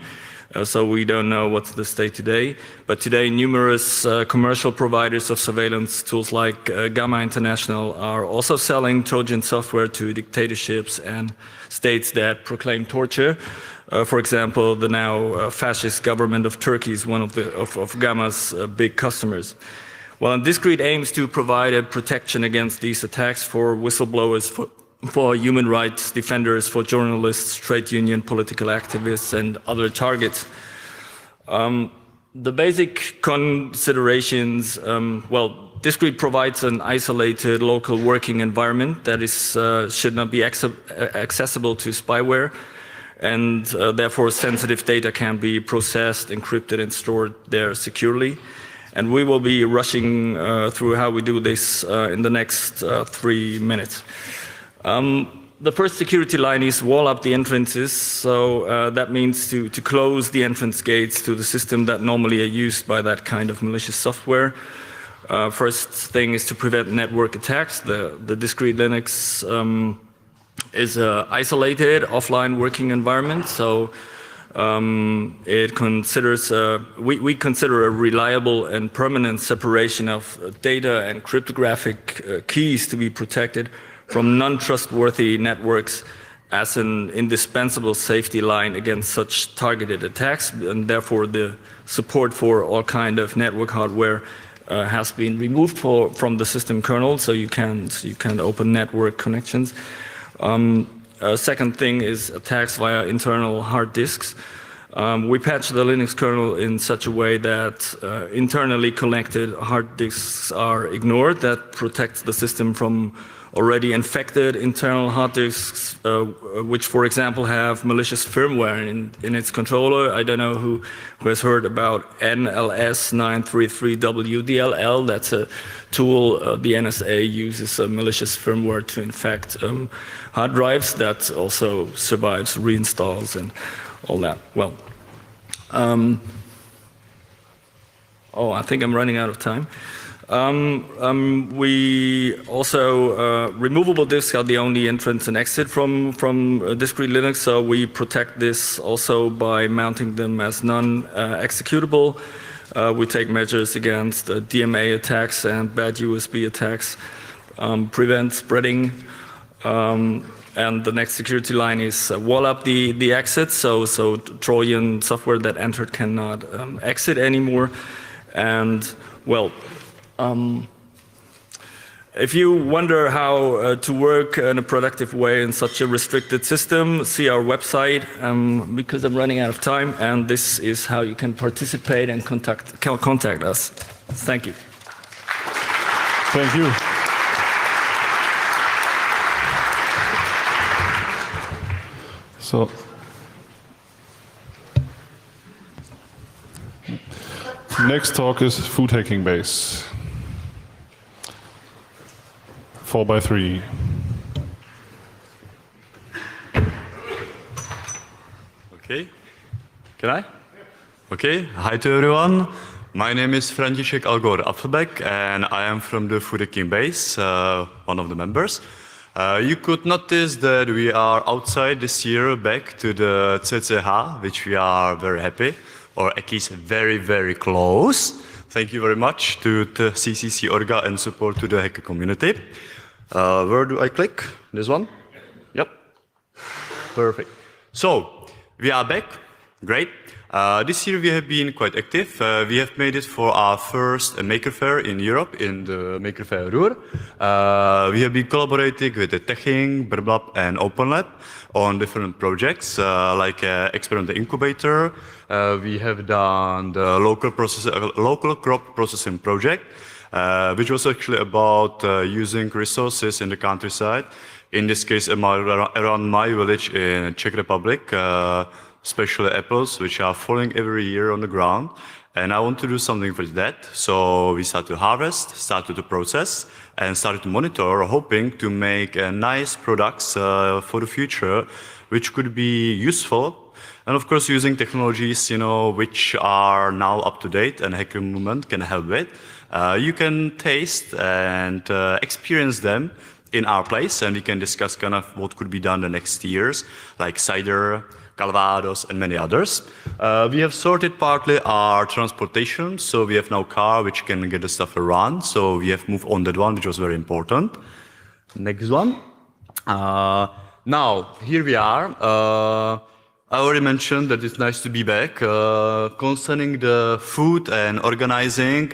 So we don't know what's the state today. But today, numerous commercial providers of surveillance tools like Gamma International are also selling Trojan software to dictatorships and states that proclaim torture. For example, the now fascist government of Turkey is one of Gamma's big customers. Well, Discrete aims to provide a protection against these attacks for whistleblowers, for human rights defenders, for journalists, trade union, political activists, and other targets. The basic considerations, Discrete provides an isolated local working environment that should not be accessible to spyware, and therefore sensitive data can be processed, encrypted, and stored there securely. And we will be rushing through how we do this in the next 3 minutes. The first security line is wall up the entrances. So that means to close the entrance gates to the system that normally are used by that kind of malicious software. First thing is to prevent network attacks. The discrete Linux is an isolated offline working environment. So it considers we consider a reliable and permanent separation of data and cryptographic keys to be protected from non-trustworthy networks as an indispensable safety line against such targeted attacks, and therefore the support for all kind of network hardware has been removed from the system kernel, so you can open network connections. Second thing is attacks via internal hard disks. We patch the Linux kernel in such a way that internally connected hard disks are ignored. That protects the system from already infected internal hard disks, which, for example, have malicious firmware in its controller. I don't know who has heard about NLS 933WDLL. That's a tool the NSA uses malicious firmware to infect hard drives. That also survives reinstalls and all that. Well, I think I'm running out of time. We also, removable disks are the only entrance and exit from discrete Linux, so we protect this also by mounting them as non-executable. We take measures against DMA attacks and bad USB attacks, prevent spreading, and the next security line is wall up the exit, so Trojan software that entered cannot exit anymore. And well, if you wonder how to work in a productive way in such a restricted system, see our website, because I'm running out of time, and this is how you can participate and contact us. Thank you. Thank you. So, next talk is food hacking base. 4x3. Okay, can I? Okay, hi to everyone. My name is František Algor Apfelbeck, and I am from the food hacking base, one of the members. You could notice that we are outside this year back to the CCH, which we are very happy, or at least very, very close. Thank you very much to the CCC Orga and support to the hacker community. Where do I click? This one? Yep. Perfect. So, we are back. Great. This year we have been quite active. We have made it for our first Maker Faire in Europe, in the Maker Faire Ruhr. We have been collaborating with the Teching, Berblab, and OpenLab on different projects, like Experiment Incubator. We have done the local crop processing project, which was actually about using resources in the countryside. In this case, around my village in Czech Republic, especially apples, which are falling every year on the ground. And I want to do something with that. So we started to harvest, started to process, and started to monitor, hoping to make nice products for the future, which could be useful. And of course, using technologies, which are now up to date and hacker movement can help with. You can taste and experience them in our place, and we can discuss kind of what could be done the next years, like cider, Calvados, and many others. We have sorted partly our transportation, so we have now car which can get the stuff around. So we have moved on that one, which was very important. Next one. Now, here we are. I already mentioned that it's nice to be back. Concerning the food and organizing,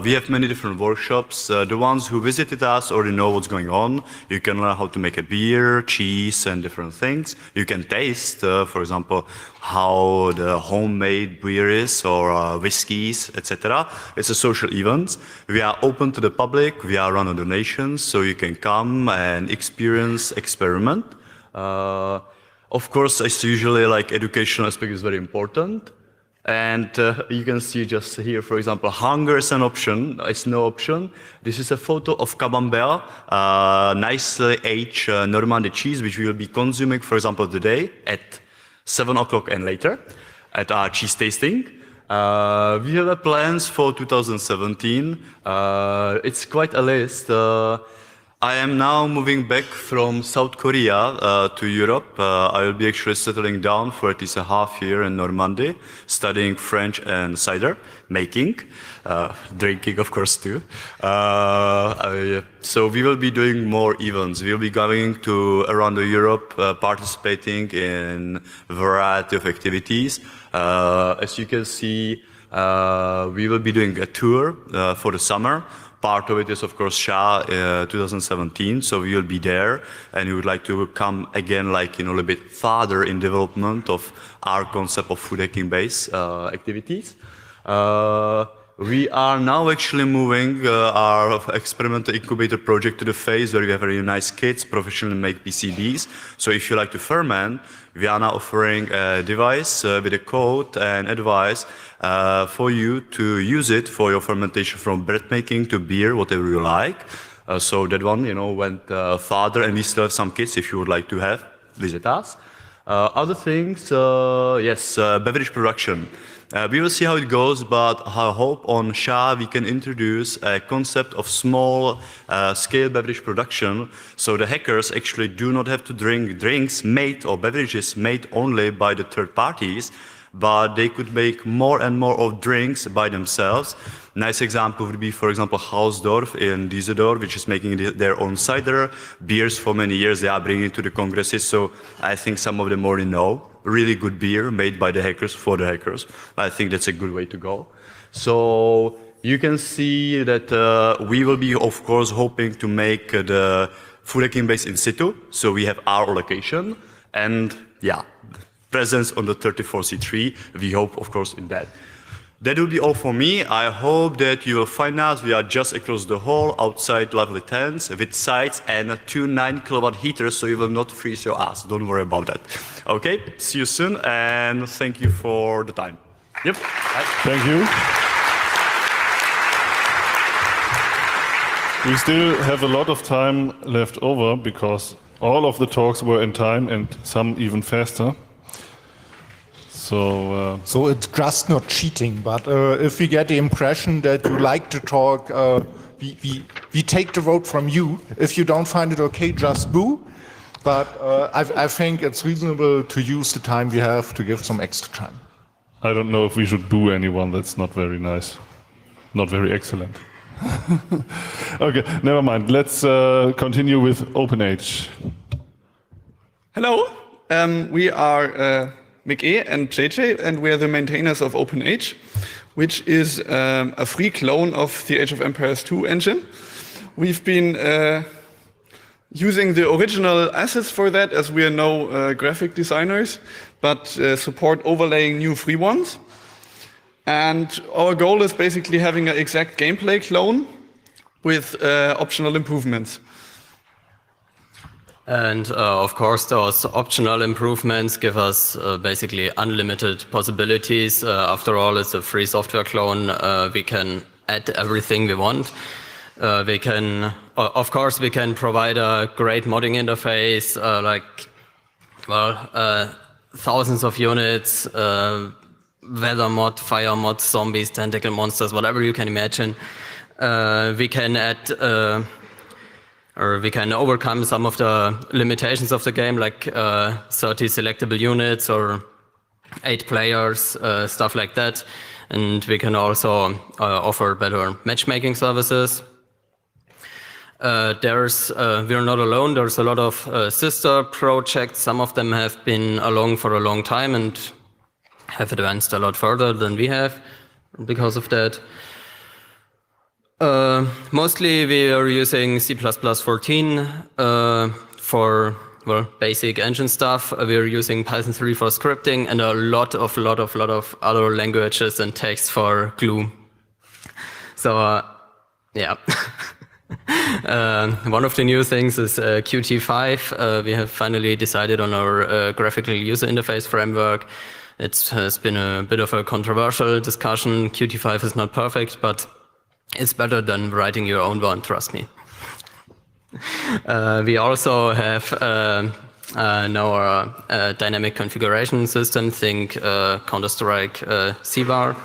we have many different workshops. The ones who visited us already know what's going on. You can learn how to make a beer, cheese, and different things. You can taste, for example, how the homemade beer is, or whiskeys, etc. It's a social event. We are open to the public. We are running donations, so you can come and experience, experiment. Of course, as usually, like educational aspect is very important. And you can see just here, for example, hunger is an option, it's no option. This is a photo of Camembert, nicely aged Normandy cheese, which we will be consuming, for example, today at 7 o'clock and later at our cheese tasting. We have plans for 2017. It's quite a list. I am now moving back from South Korea to Europe. I will be actually settling down for at least a half year in Normandy, studying French and cider making, drinking of course too. So we will be doing more events. We will be going to around Europe, participating in a variety of activities. As you can see, we will be doing a tour for the summer. Part of it is, of course, SHA 2017, so we will be there, and we would like to come again, like, a little bit farther in development of our concept of food hacking base activities. We are now actually moving our experimental incubator project to the phase where we have very nice kits professionally make PCBs. So if you like to ferment, we are now offering a device with a code and advice for you to use it for your fermentation from bread making to beer, whatever you like. So that one, went farther, and we still have some kits if you would like to visit us. Other things, yes, beverage production. We will see how it goes, but I hope on SHA we can introduce a concept of small scale beverage production, so the hackers actually do not have to drink drinks made or beverages made only by the third parties, but they could make more and more of drinks by themselves. Nice example would be, for example, Hausdorff in Düsseldorf, which is making their own cider. Beers for many years they are bringing to the congresses, so I think some of them already know. Really good beer made by the hackers for the hackers. I think that's a good way to go. So you can see that we will be, of course, hoping to make the food hacking base in situ. So we have our location and presence on the 34C3. We hope, of course, in that. That will be all for me. I hope that you will find us. We are just across the hall, outside lovely tents, with sites and 2 9-kilowatt heaters, so you will not freeze your ass. Don't worry about that. Okay, see you soon, and thank you for the time. Yep. Bye. Thank you. We still have a lot of time left over because all of the talks were in time and some even faster. So it's just not cheating, but if we get the impression that you like to talk, we take the vote from you. If you don't find it okay, just boo. But I think it's reasonable to use the time we have to give some extra time. I don't know if we should boo anyone. That's not very nice. Not very excellent. Okay, never mind. Let's continue with OpenAge. Hello, we are Mick and JJ, and we are the maintainers of OpenAge, which is a free clone of the Age of Empires 2 engine. We've been using the original assets for that, as we are no graphic designers, but support overlaying new free ones. And our goal is basically having an exact gameplay clone with optional improvements. And of course, those optional improvements give us basically unlimited possibilities. After all, it's a free software clone. We can add everything we want. We can, of course, we can provide a great modding interface, thousands of units, weather mod, fire mod, zombies, tentacle monsters, whatever you can imagine. We can add or we can overcome some of the limitations of the game, like 30 selectable units or 8 players, stuff like that. And we can also offer better matchmaking services. We're not alone. There's a lot of sister projects. Some of them have been along for a long time and have advanced a lot further than we have because of that. Mostly we are using C++ 14 for basic engine stuff. We're using Python 3 for scripting and a lot of other languages and text for glue. So yeah. One of the new things is Qt5. We have finally decided on our graphical user interface framework. It has been a bit of a controversial discussion. Qt5 is not perfect, but it's better than writing your own one, trust me. We also have now our dynamic configuration system, think Counter-Strike CVAR,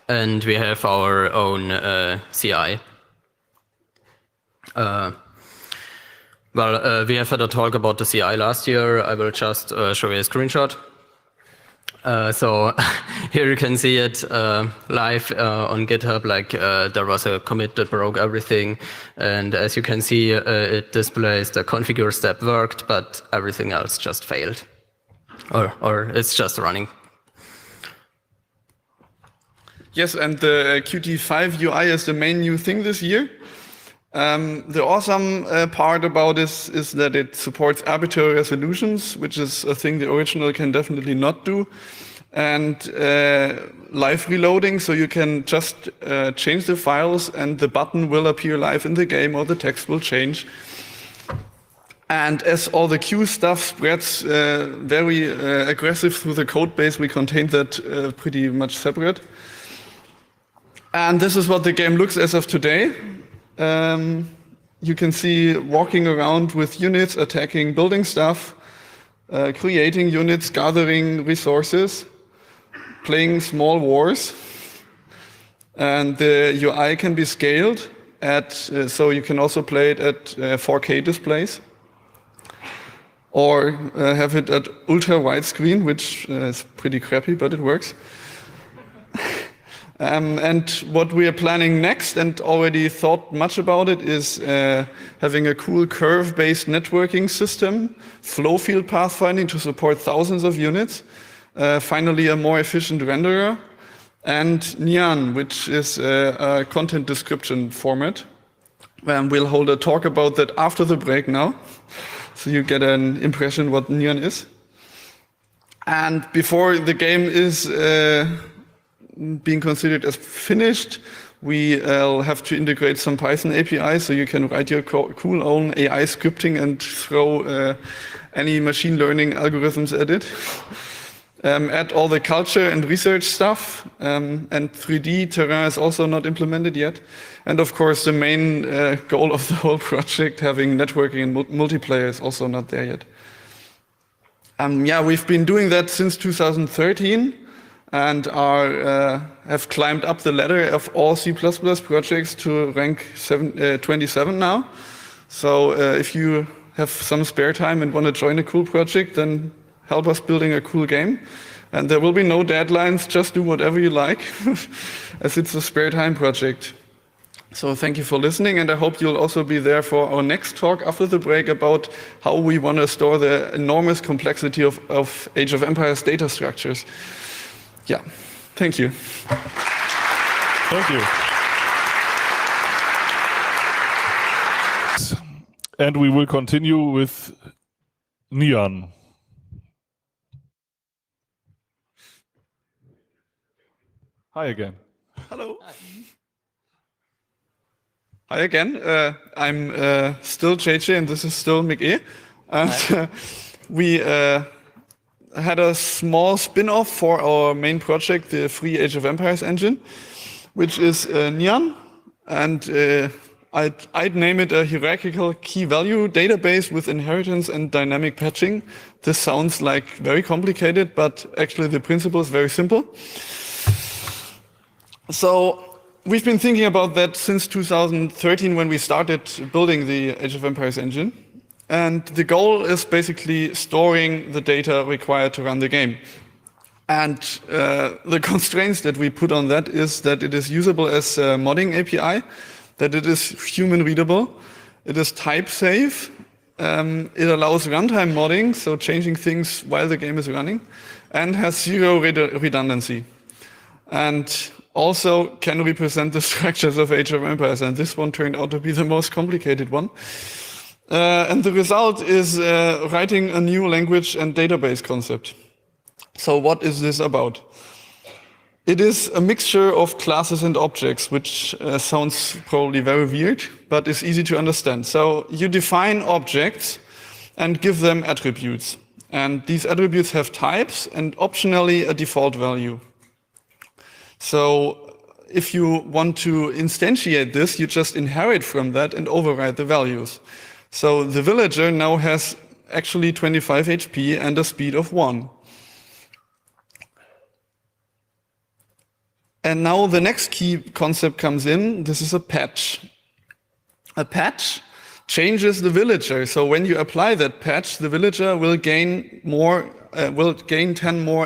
and we have our own CI. We have had a talk about the CI last year. I will just show you a screenshot. So here you can see it live on GitHub, like there was a commit that broke everything. And as you can see, it displays the configure step worked, but everything else just failed. Or it's just running. Yes, and the Qt5 UI is the main new thing this year. The awesome part about this is that it supports arbitrary resolutions, which is a thing the original can definitely not do. and live reloading, so you can just change the files and the button will appear live in the game or the text will change. And as all the queue stuff spreads very aggressive through the code base, we contained that pretty much separate. And this is what the game looks as of today. You can see walking around with units, attacking building stuff, creating units, gathering resources, playing small wars. And the UI can be scaled so you can also play it at 4K displays. Or have it at ultra widescreen, which is pretty crappy, but it works. And what we are planning next, and already thought much about it, is having a cool curve-based networking system, flow field pathfinding to support thousands of units, finally a more efficient renderer, and Neon, which is a content description format. We'll hold a talk about that after the break now, so you get an impression what Neon is. And before the game is being considered as finished, we'll have to integrate some Python API, so you can write your cool own AI scripting and throw any machine learning algorithms at it. Add all the culture and research stuff, and 3D terrain is also not implemented yet. And of course, the main goal of the whole project, having networking and multiplayer, is also not there yet. We've been doing that since 2013 and have climbed up the ladder of all C++ projects to rank 27 now. So if you have some spare time and want to join a cool project, then help us building a cool game. And there will be no deadlines, just do whatever you like, as it's a spare time project. So thank you for listening, and I hope you'll also be there for our next talk after the break about how we want to store the enormous complexity of Age of Empires data structures. Yeah, thank you. Thank you. And we will continue with Neon. Hi again. Hello. Hi again. I'm still JJ, and this is still McE. And we had a small spin-off for our main project, the free Age of Empires engine, which is Neon. And I'd name it a hierarchical key-value database with inheritance and dynamic patching. This sounds like very complicated, but actually the principle is very simple. So we've been thinking about that since 2013 when we started building the Age of Empires engine. And the goal is basically storing the data required to run the game. And the constraints that we put on that is that it is usable as a modding API, that it is human readable, it is type safe, it allows runtime modding, so changing things while the game is running, and has zero redundancy. And also can represent the structures of Age of Empires, and this one turned out to be the most complicated one. And the result is writing a new language and database concept. So what is this about? It is a mixture of classes and objects, which sounds probably very weird, but is easy to understand. So you define objects and give them attributes. And these attributes have types and optionally a default value. So if you want to instantiate this, you just inherit from that and override the values. So the villager now has actually 25 HP and a speed of 1. And now the next key concept comes in. This is a patch. A patch changes the villager. So when you apply that patch, the villager will gain 10 more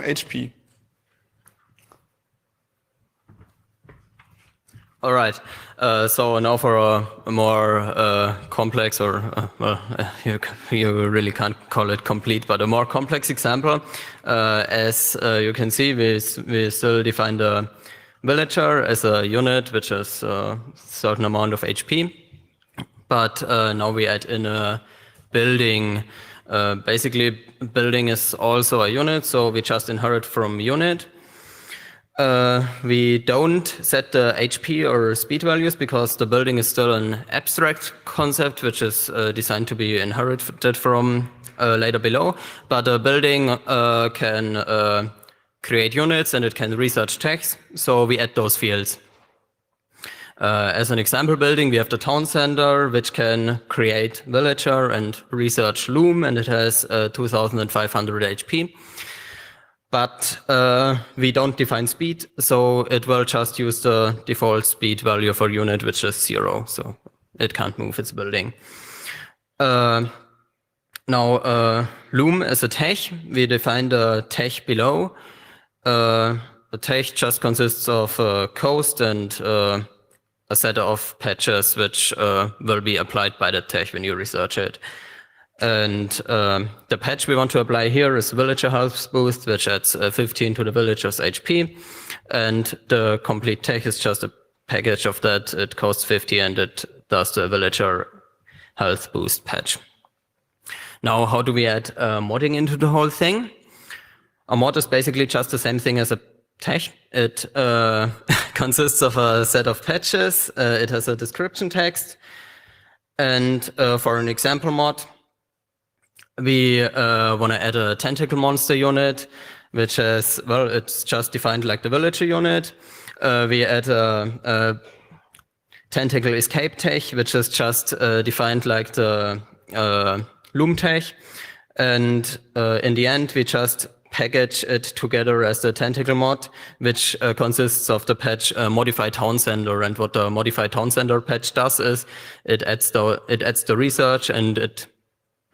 HP. All right. So now for a more complex, or you really can't call it complete, but a more complex example. As you can see, we still define the villager as a unit which has a certain amount of HP, but now we add in a building Basically, building is also a unit, so we just inherit from unit. We don't set the HP or speed values because the building is still an abstract concept, which is designed to be inherited from later below. But a building can create units and it can research text, so we add those fields. As an example building, we have the town center, which can create villager and research loom, and it has 2,500 HP. But we don't define speed, so it will just use the default speed value for unit, which is 0, so it can't move its building. Now, loom is a tech. We define the tech below. The tech just consists of coast and a set of patches which will be applied by the tech when you research it. And the patch we want to apply here is villager health boost, which adds 15 to the villager's HP. And the complete tech is just a package of that. It costs 50 and it does the villager health boost patch. Now, how do we add modding into the whole thing? A mod is basically just the same thing as a tech. It consists of a set of patches. It has a description text. And for an example mod, we want to add a tentacle monster unit, which is, well, it's just defined like the villager unit. We add a tentacle escape tech, which is just defined like the loom tech. And in the end, we just package it together as the tentacle mod, which consists of the patch modified town center. And what the modified town center patch does is it adds the research and it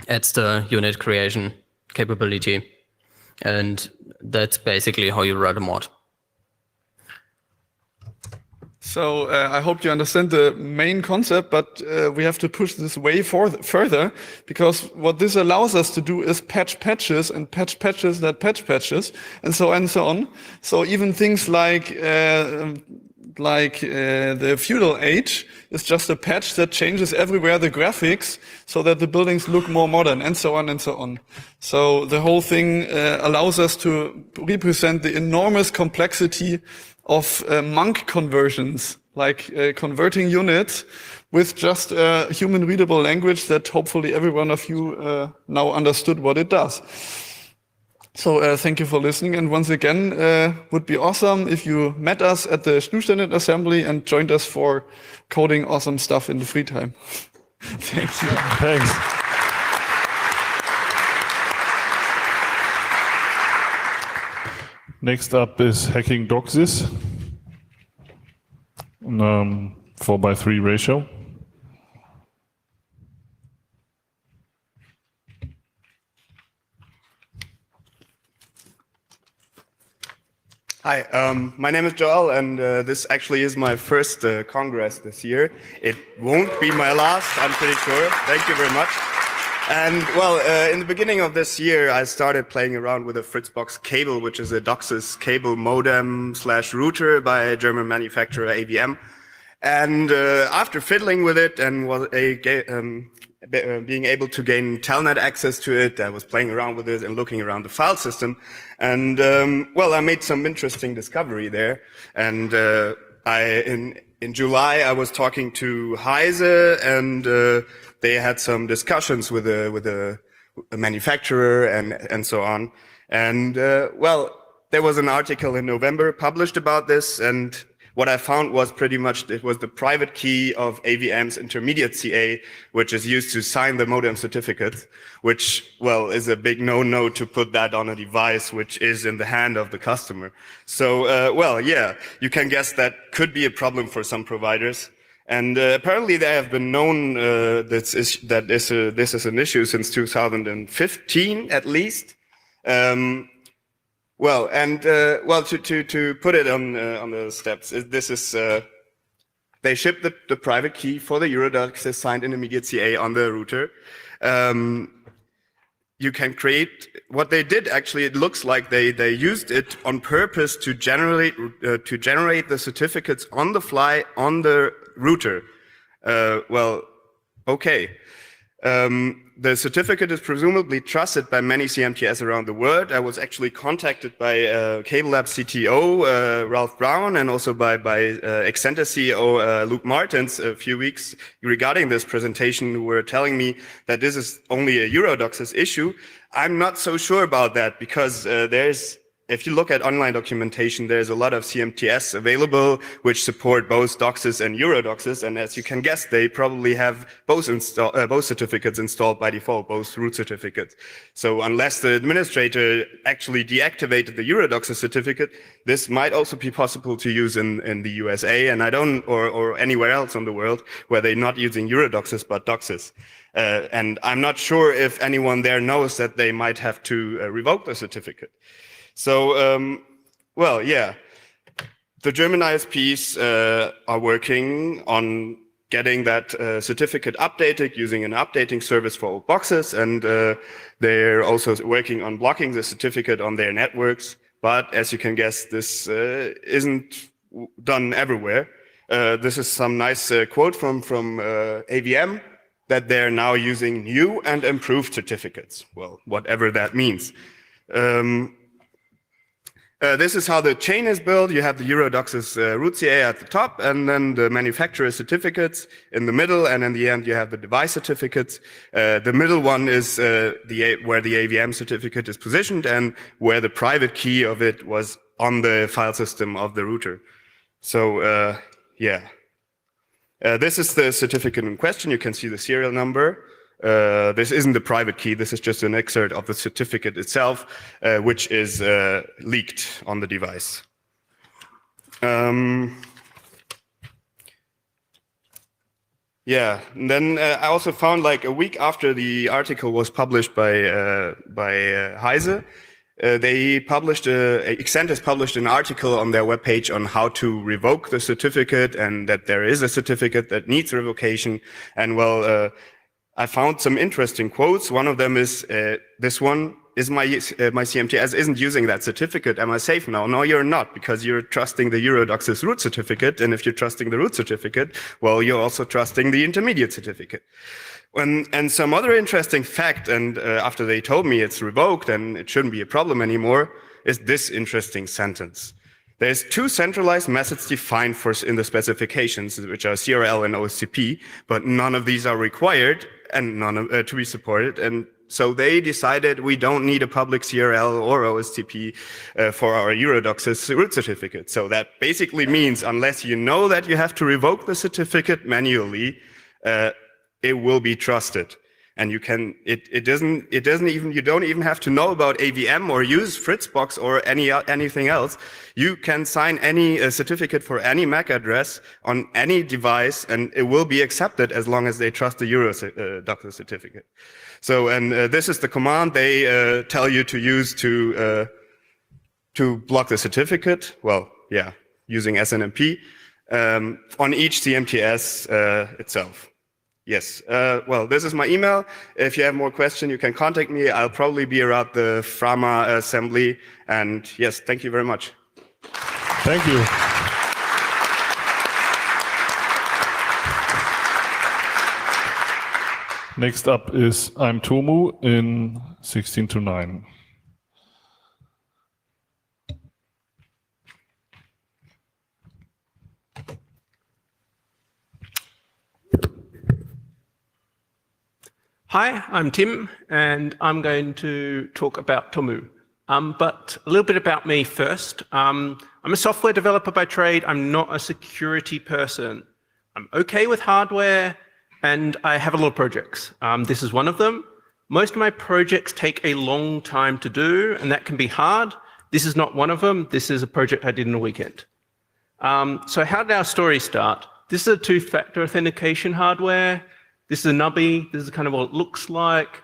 adds the unit creation capability. And that's basically how you write a mod. So I hope you understand the main concept, but we have to push this way further, because what this allows us to do is patch patches and patch patches that patch patches, and so on and so on. So even things like the feudal age is just a patch that changes everywhere the graphics so that the buildings look more modern, and so on and so on. So the whole thing allows us to represent the enormous complexity of monk conversions, like converting units with just a human readable language that hopefully every one of you now understood what it does. So thank you for listening, and once again, would be awesome if you met us at the Stuhlständet assembly and joined us for coding awesome stuff in the free time. Thank you. Thanks. Next up is hacking doxys, 4:3 ratio. Hi, my name is Joel, and this actually is my first Congress this year. It won't be my last, I'm pretty sure. Thank you very much. And well, in the beginning of this year, I started playing around with a Fritzbox cable, which is a DOCSIS cable modem / router by a German manufacturer, AVM. And after fiddling with it and being able to gain telnet access to it, I was playing around with it and looking around the file system. And well, I made some interesting discovery there. And in July, I was talking to Heise, and they had some discussions with a manufacturer and so on. And well, there was an article in November published about this, and what I found was pretty much it was the private key of AVM's intermediate CA, which is used to sign the modem certificate, which, well, is a big no-no to put that on a device which is in the hand of the customer. So, well, yeah, you can guess that could be a problem for some providers. And apparently they have been known that this is an issue since 2015 at least. Well, and well, to put it on the steps, this is they ship the private key for the Eurodocs signed intermediate CA on the router. You can create what they did. Actually, it looks like they used it on purpose to generate the certificates on the fly on the router. Well, okay. The certificate is presumably trusted by many CMTS around the world. I was actually contacted by Cable Lab CTO Ralph Brown and also by Accenture CEO Luke Martins a few weeks regarding this presentation, who were telling me that this is only a Eurodoxes issue. I'm not so sure about that because if you look at online documentation, there's a lot of CMTS available which support both Doxes and Eurodoxes, and as you can guess, they probably have both certificates installed by default, both root certificates. So unless the administrator actually deactivated the Eurodoxes certificate, this might also be possible to use in the USA, and or anywhere else in the world where they're not using Eurodoxes but Doxes. And I'm not sure if anyone there knows that they might have to revoke the certificate. So, well, yeah, the German ISPs are working on getting that certificate updated using an updating service for old boxes, and they're also working on blocking the certificate on their networks. But as you can guess, this isn't done everywhere. This is some nice quote from AVM, that they're now using new and improved certificates. Well, whatever that means. This is how the chain is built. You have the Eurodoxes root CA at the top, and then the manufacturer certificates in the middle, and in the end you have the device certificates. The middle one is where the AVM certificate is positioned and where the private key of it was on the file system of the router. So yeah, this is the certificate in question. You can see the serial number. This isn't the private key, this is just an excerpt of the certificate itself, which is leaked on the device. Yeah, and then I also found, like a week after the article was published by Heise, Accenture published an article on their webpage on how to revoke the certificate, and that there is a certificate that needs revocation. And well, I found some interesting quotes. One of them is, this one is my CMTS isn't using that certificate. Am I safe now? No, you're not, because you're trusting the Eurodoxes root certificate. And if you're trusting the root certificate, well, you're also trusting the intermediate certificate. And some other interesting fact, and after they told me it's revoked and it shouldn't be a problem anymore, is this interesting sentence. There's two centralized methods defined in the specifications, which are CRL and OSCP, but none of these are required and none to be supported. And so they decided we don't need a public CRL or OSCP for our Eurodoxes root certificate. So that basically means unless you know that you have to revoke the certificate manually, it will be trusted. And you can, you don't even have to know about AVM or use Fritzbox or anything else. You can sign any certificate for any MAC address on any device, and it will be accepted as long as they trust the Eurodoxes certificate. So, and this is the command they tell you to use to block the certificate. Well, yeah, using SNMP on each CMTS itself. Yes, well, this is my email. If you have more questions, you can contact me. I'll probably be around the Frama assembly. And yes, thank you very much. Thank you. Next up is I'm Tomu in 16 to 9. Hi, I'm Tim, and I'm going to talk about Tomu. But a little bit about me first. I'm a software developer by trade. I'm not a security person. I'm okay with hardware, and I have a lot of projects. This is one of them. Most of my projects take a long time to do, and that can be hard. This is not one of them. This is a project I did in a weekend. So how did our story start? This is a two-factor authentication hardware. This is a nubby. This is kind of what it looks like.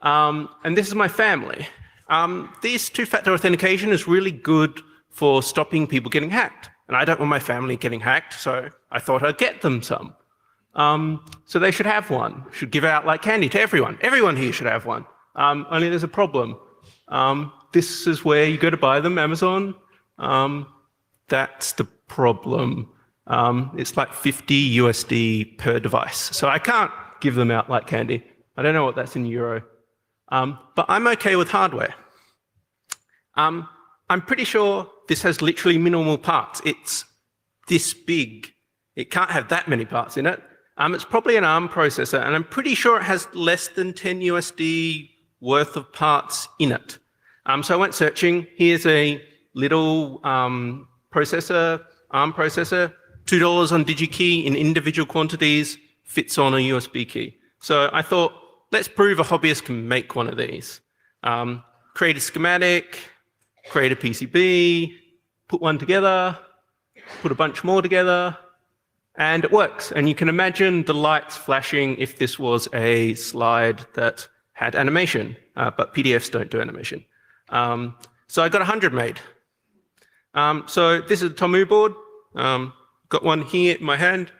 And this is my family. This two-factor authentication is really good for stopping people getting hacked. And I don't want my family getting hacked, so I thought I'd get them some. So they should have one. Should give out like candy to everyone. Everyone here should have one. Only there's a problem. This is where you go to buy them, Amazon. That's the problem. It's like $50 USD per device. So I can't give them out like candy. I don't know what that's in euro. But I'm okay with hardware. I'm pretty sure this has literally minimal parts. It's this big. It can't have that many parts in it. It's probably an ARM processor, and I'm pretty sure it has less than 10 USD worth of parts in it. So I went searching. Here's a little processor, ARM processor, $2 on DigiKey in individual quantities, fits on a USB key. So I thought, let's prove a hobbyist can make one of these. Create a schematic, create a PCB, put one together, put a bunch more together, and it works. And you can imagine the lights flashing if this was a slide that had animation, but PDFs don't do animation. So I got 100 made. So this is a Tomu board. Got one here in my hand.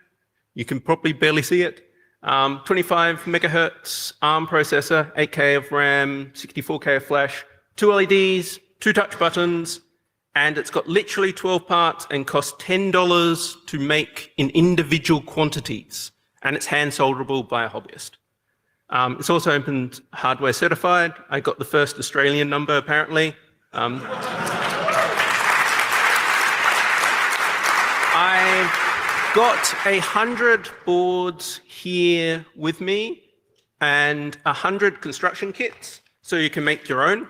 You can probably barely see it. 25 megahertz ARM processor, 8K of RAM, 64K of flash, 2 LEDs, 2 touch buttons, and it's got literally 12 parts and costs $10 to make in individual quantities. And it's hand solderable by a hobbyist. It's also open hardware certified. I got the first Australian number, apparently. I've got 100 boards here with me and 100 construction kits, so you can make your own.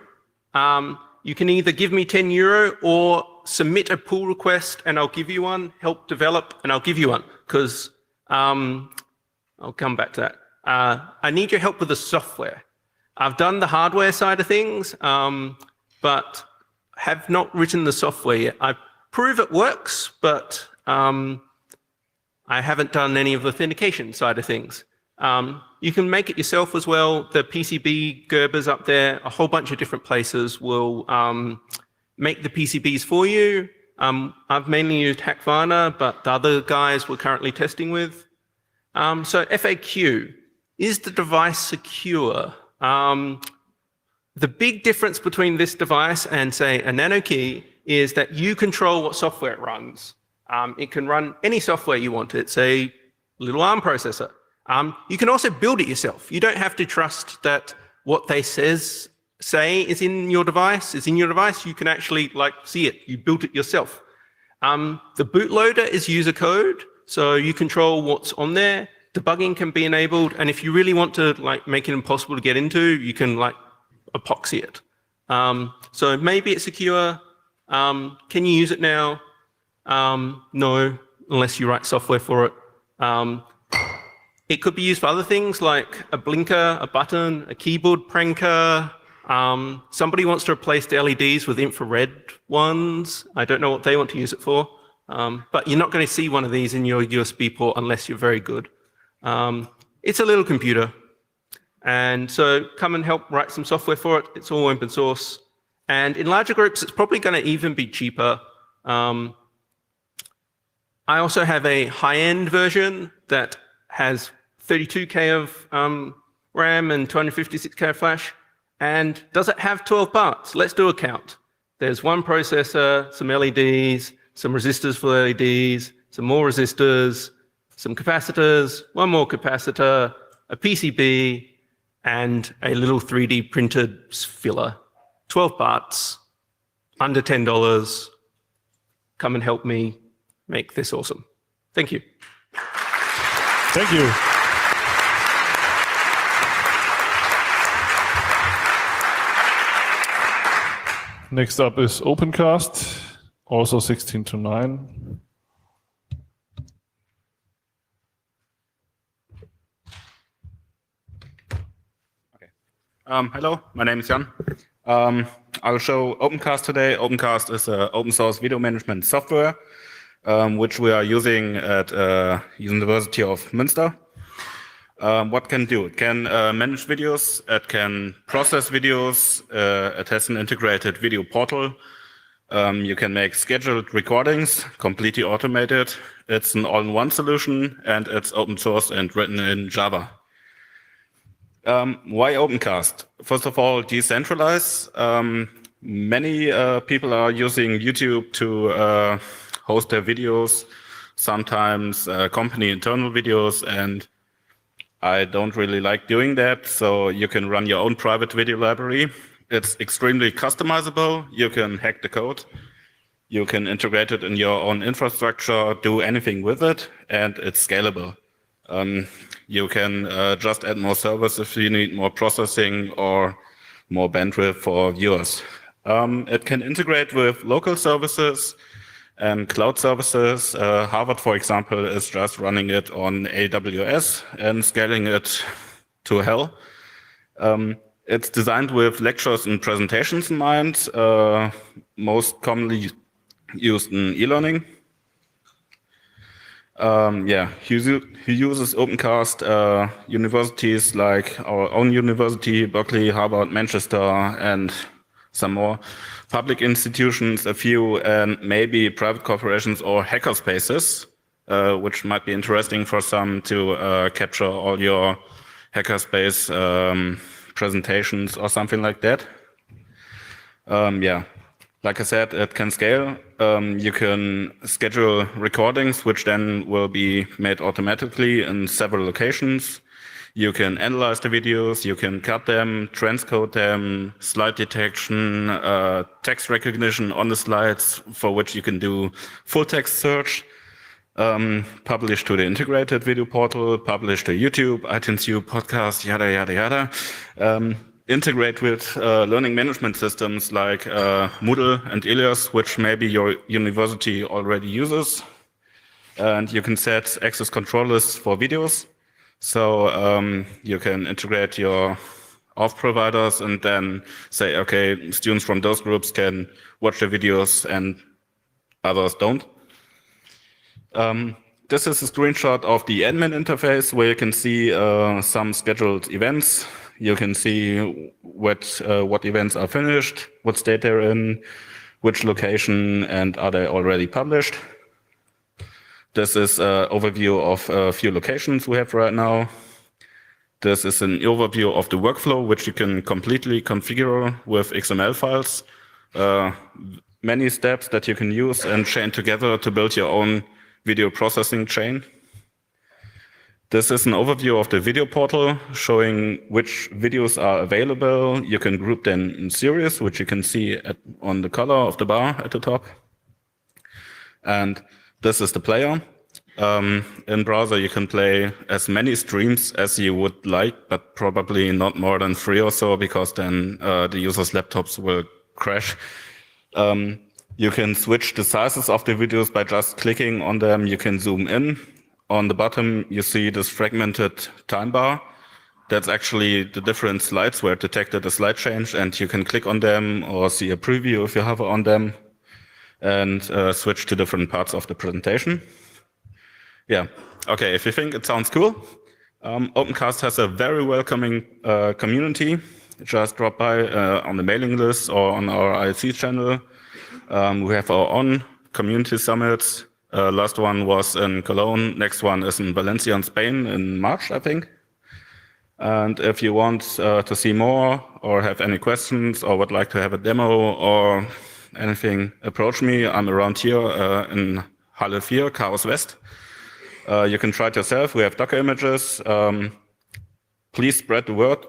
You can either give me €10 or submit a pull request and I'll give you one, help develop and I'll give you one, because I'll come back to that. I need your help with the software. I've done the hardware side of things, but have not written the software yet. I prove it works, but I haven't done any of the authentication side of things. You can make it yourself as well. The PCB Gerbers up there, a whole bunch of different places will make the PCBs for you. I've mainly used Hackvana, but the other guys we're currently testing with. So FAQ, is the device secure? The big difference between this device and, say, a NanoKey is that you control what software it runs. It can run any software you want. It's a little ARM processor. You can also build it yourself. You don't have to trust that what they say is in your device is in your device. You can actually see it. You built it yourself. The bootloader is user code, so you control what's on there. Debugging can be enabled, and if you really want to make it impossible to get into, you can epoxy it. So maybe it's secure. Can you use it now? No, unless you write software for it. It could be used for other things like a blinker, a button, a keyboard pranker. Somebody wants to replace the LEDs with infrared ones. I don't know what they want to use it for. But you're not going to see one of these in your USB port unless you're very good. It's a little computer. And so come and help write some software for it. It's all open source. And in larger groups, it's probably going to even be cheaper. I also have a high-end version that has 32K of RAM and 256K of flash. And does it have 12 parts? Let's do a count. There's one processor, some LEDs, some resistors for LEDs, some more resistors, some capacitors, one more capacitor, a PCB, and a little 3D printed filler. 12 parts, under $10. Come and help me make this awesome. Thank you. Thank you. Next up is Opencast, also 16 to 9. Hello, my name is Jan. I'll show Opencast today. Opencast is an open source video management software, which we are using at University of Münster. What can do? It can manage videos, it can process videos, it has an integrated video portal. You can make scheduled recordings, completely automated. It's an all-in-one solution, and it's open source and written in Java. Why Opencast? First of all, decentralize. Many people are using YouTube to host their videos, sometimes company internal videos, and I don't really like doing that, so you can run your own private video library. It's extremely customizable. You can hack the code. You can integrate it in your own infrastructure, do anything with it, and it's scalable. You can just add more servers if you need more processing or more bandwidth for viewers. It can integrate with local services and cloud services. Harvard, for example, is just running it on AWS and scaling it to hell. It's designed with lectures and presentations in mind, most commonly used in e-learning. Who uses Opencast? Universities like our own university, Berkeley, Harvard, Manchester, and some more. Public institutions, a few, and maybe private corporations or hackerspaces, which might be interesting for some to capture all your hackerspace presentations or something like that. Like I said, it can scale. You can schedule recordings, which then will be made automatically in several locations. You can analyze the videos, you can cut them, transcode them, slide detection, text recognition on the slides, for which you can do full text search, publish to the integrated video portal, publish to YouTube, iTunes U, podcast, yada, yada, yada. Integrate with learning management systems like Moodle and Ilias, which maybe your university already uses. And you can set access control lists for videos. So you can integrate your auth providers and then say, okay, students from those groups can watch the videos and others don't. This is a screenshot of the admin interface where you can see some scheduled events. You can see what events are finished, what state they're in, which location, and are they already published. This is an overview of a few locations we have right now. This is an overview of the workflow, which you can completely configure with XML files. Many steps that you can use and chain together to build your own video processing chain. This is an overview of the video portal showing which videos are available. You can group them in series, which you can see on the color of the bar at the top. And this is the player. In browser, you can play as many streams as you would like, but probably not more than 3 or so, because then the user's laptops will crash. You can switch the sizes of the videos by just clicking on them. You can zoom in. On the bottom, you see this fragmented time bar. That's actually the different slides where it detected a slide change, and you can click on them or see a preview if you hover on them and switch to different parts of the presentation. Yeah, okay, if you think it sounds cool, Opencast has a very welcoming community. Just drop by on the mailing list or on our IRC channel. We have our own community summits. Last one was in Cologne. Next one is in Valencia in Spain in March, I think. And if you want to see more or have any questions or would like to have a demo or anything, approach me. I'm around here in Halle 4, Chaos West. You can try it yourself. We have Docker images. Please spread the word.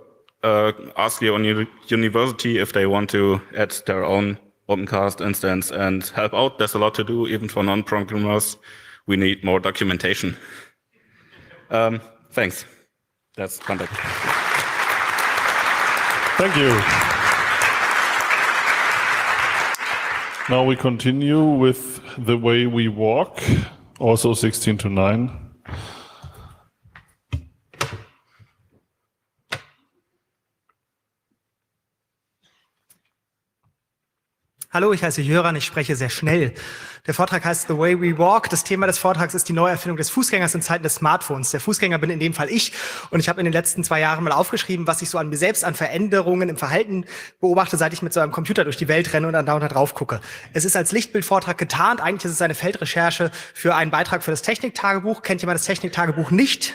Ask your university if they want to add their own Opencast instance and help out. There's a lot to do, even for non-programmers. We need more documentation. Thanks. That's contact. Thank you. Now we continue with The Way We Walk, also 16 to 9. Hallo, ich heiße Jöran, ich spreche sehr schnell. Der Vortrag heißt The Way We Walk. Das Thema des Vortrags ist die Neuerfindung des Fußgängers in Zeiten des Smartphones. Der Fußgänger bin in dem Fall ich und ich habe in den letzten 2 Jahren mal aufgeschrieben, was ich so an mir selbst an Veränderungen im Verhalten beobachte, seit ich mit so einem Computer durch die Welt renne und dann da drauf gucke. Es ist als Lichtbildvortrag getarnt. Eigentlich ist es eine Feldrecherche für einen Beitrag für das Techniktagebuch. Kennt jemand das Techniktagebuch nicht?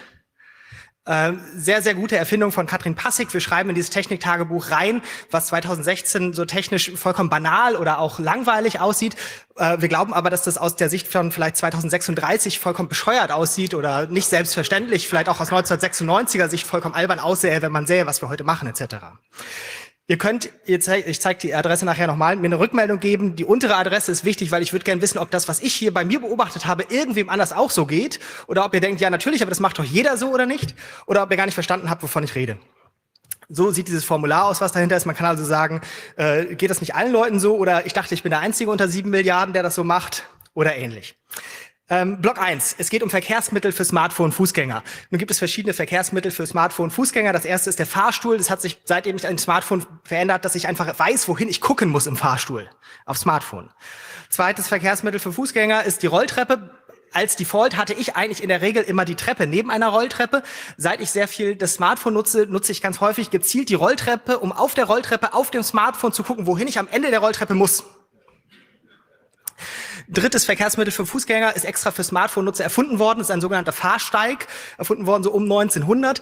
Sehr, sehr gute Erfindung von Katrin Passig. Wir schreiben in dieses Techniktagebuch rein, was 2016 so technisch vollkommen banal oder auch langweilig aussieht. Wir glauben aber, dass das aus der Sicht von vielleicht 2036 vollkommen bescheuert aussieht oder nicht selbstverständlich, vielleicht auch aus 1996er Sicht vollkommen albern aussähe, wenn man sähe, was wir heute machen, etc. Ihr könnt, ich zeige die Adresse nachher nochmal, mir eine Rückmeldung geben. Die untere Adresse ist wichtig, weil ich würde gerne wissen, ob das, was ich hier bei mir beobachtet habe, irgendwem anders auch so geht. Oder ob ihr denkt, ja natürlich, aber das macht doch jeder so oder nicht. Oder ob ihr gar nicht verstanden habt, wovon ich rede. So sieht dieses Formular aus, was dahinter ist. Man kann also sagen, geht das nicht allen Leuten so? Oder ich dachte, ich bin der Einzige unter 7 Milliarden, der das so macht. Oder ähnlich. Block 1. Es geht um Verkehrsmittel für Smartphone-Fußgänger. Nun gibt es verschiedene Verkehrsmittel für Smartphone-Fußgänger. Das erste ist der Fahrstuhl. Das hat sich, seitdem ich ein Smartphone verändert, dass ich einfach weiß, wohin ich gucken muss im Fahrstuhl. Auf Smartphone. Zweites Verkehrsmittel für Fußgänger ist die Rolltreppe. Als Default hatte ich eigentlich in der Regel immer die Treppe neben einer Rolltreppe. Seit ich sehr viel das Smartphone nutze, nutze ich ganz häufig gezielt die Rolltreppe, um auf der Rolltreppe auf dem Smartphone zu gucken, wohin ich am Ende der Rolltreppe muss. Drittes Verkehrsmittel für Fußgänger ist extra für Smartphone-Nutzer erfunden worden, ist ein sogenannter Fahrsteig, erfunden worden so um 1900,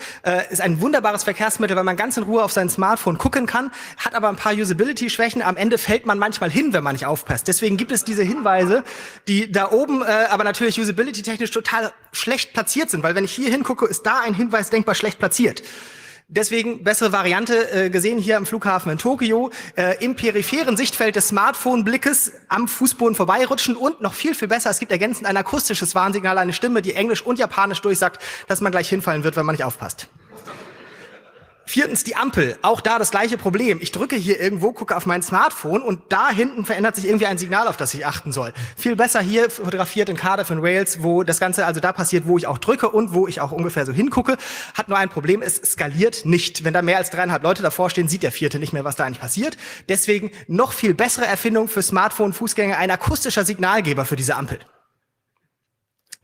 ist ein wunderbares Verkehrsmittel, weil man ganz in Ruhe auf sein Smartphone gucken kann, hat aber ein paar Usability-Schwächen, am Ende fällt man manchmal hin, wenn man nicht aufpasst. Deswegen gibt es diese Hinweise, die da oben aber natürlich usability-technisch total schlecht platziert sind, weil wenn ich hier hingucke, ist da ein Hinweis denkbar schlecht platziert. Deswegen bessere Variante gesehen hier am Flughafen in Tokio, im peripheren Sichtfeld des Smartphone-Blickes am Fußboden vorbeirutschen und noch viel, viel besser, es gibt ergänzend ein akustisches Warnsignal, eine Stimme, die Englisch und Japanisch durchsagt, dass man gleich hinfallen wird, wenn man nicht aufpasst. Viertens die Ampel, auch da das gleiche Problem. Ich drücke hier irgendwo, gucke auf mein Smartphone und da hinten verändert sich irgendwie ein Signal, auf das ich achten soll. Viel besser hier fotografiert in Cardiff in Wales, wo das Ganze also da passiert, wo ich auch drücke und wo ich auch ungefähr so hingucke. Hat nur ein Problem, es skaliert nicht. Wenn da mehr als 3,5 Leute davor stehen, sieht der Vierte nicht mehr, was da eigentlich passiert. Deswegen noch viel bessere Erfindung für Smartphone-Fußgänger, ein akustischer Signalgeber für diese Ampel.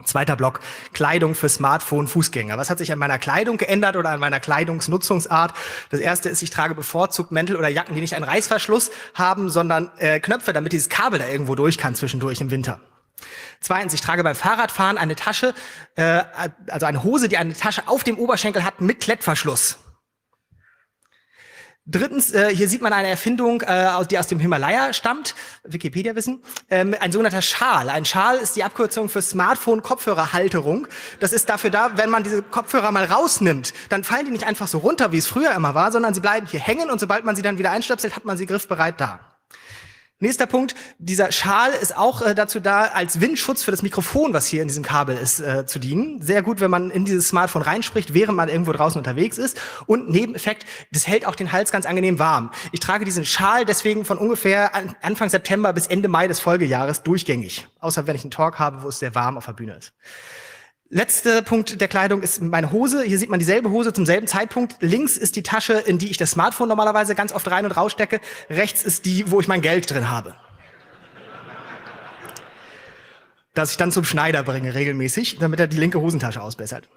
Zweiter Block, Kleidung für Smartphone-Fußgänger. Was hat sich an meiner Kleidung geändert oder an meiner Kleidungsnutzungsart? Das erste ist, ich trage bevorzugt Mäntel oder Jacken, die nicht einen Reißverschluss haben, sondern Knöpfe, damit dieses Kabel da irgendwo durch kann zwischendurch im Winter. Zweitens, ich trage beim Fahrradfahren eine Tasche, also eine Hose, die eine Tasche auf dem Oberschenkel hat mit Klettverschluss. Drittens, hier sieht man eine Erfindung, die aus dem Himalaya stammt, Wikipedia-Wissen, ein sogenannter Schal. Ein Schal ist die Abkürzung für Smartphone-Kopfhörerhalterung. Das ist dafür da, wenn man diese Kopfhörer mal rausnimmt, dann fallen die nicht einfach so runter, wie es früher immer war, sondern sie bleiben hier hängen und sobald man sie dann wieder einstöpselt, hat man sie griffbereit da. Nächster Punkt, dieser Schal ist auch dazu da, als Windschutz für das Mikrofon, was hier in diesem Kabel ist, zu dienen. Sehr gut, wenn man in dieses Smartphone reinspricht, während man irgendwo draußen unterwegs ist. Und Nebeneffekt, das hält auch den Hals ganz angenehm warm. Ich trage diesen Schal deswegen von ungefähr Anfang September bis Ende Mai des Folgejahres durchgängig. Außer wenn ich einen Talk habe, wo es sehr warm auf der Bühne ist. Letzter Punkt der Kleidung ist meine Hose. Hier sieht man dieselbe Hose zum selben Zeitpunkt. Links ist die Tasche, in die ich das Smartphone normalerweise ganz oft rein und rausstecke. Rechts ist die, wo ich mein Geld drin habe. Das ich dann zum Schneider bringe regelmäßig, damit er die linke Hosentasche ausbessert.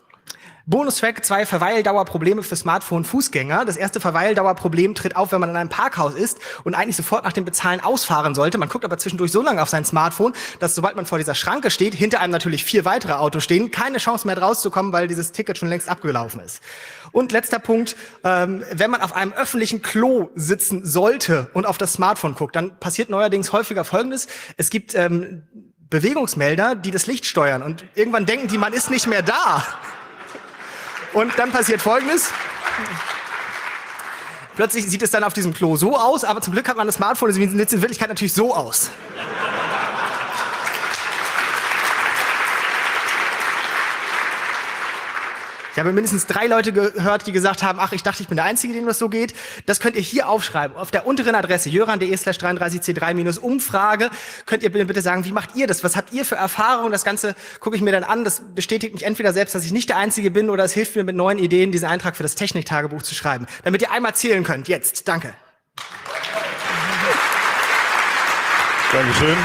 Bonustrack, 2 Verweildauerprobleme für Smartphone-Fußgänger. Das erste Verweildauerproblem tritt auf, wenn man in einem Parkhaus ist und eigentlich sofort nach dem Bezahlen ausfahren sollte. Man guckt aber zwischendurch so lange auf sein Smartphone, dass sobald man vor dieser Schranke steht, hinter einem natürlich 4 weitere Autos stehen, keine Chance mehr rauszukommen, weil dieses Ticket schon längst abgelaufen ist. Und letzter Punkt, wenn man auf einem öffentlichen Klo sitzen sollte und auf das Smartphone guckt, dann passiert neuerdings häufiger Folgendes. Es gibt Bewegungsmelder, die das Licht steuern und irgendwann denken die, man ist nicht mehr da. Und dann passiert Folgendes. Plötzlich sieht es dann auf diesem Klo so aus, aber zum Glück hat man das Smartphone, sieht es in Wirklichkeit natürlich so aus. Ich habe mindestens 3 Leute gehört, die gesagt haben, ach, ich dachte, ich bin der Einzige, dem das so geht. Das könnt ihr hier aufschreiben. Auf der unteren Adresse, jöran.de/33c3-Umfrage, könnt ihr bitte sagen, wie macht ihr das? Was habt ihr für Erfahrungen? Das Ganze gucke ich mir dann an. Das bestätigt mich entweder selbst, dass ich nicht der Einzige bin, oder es hilft mir mit neuen Ideen, diesen Eintrag für das Techniktagebuch zu schreiben. Damit ihr einmal zählen könnt. Jetzt. Danke. Dankeschön.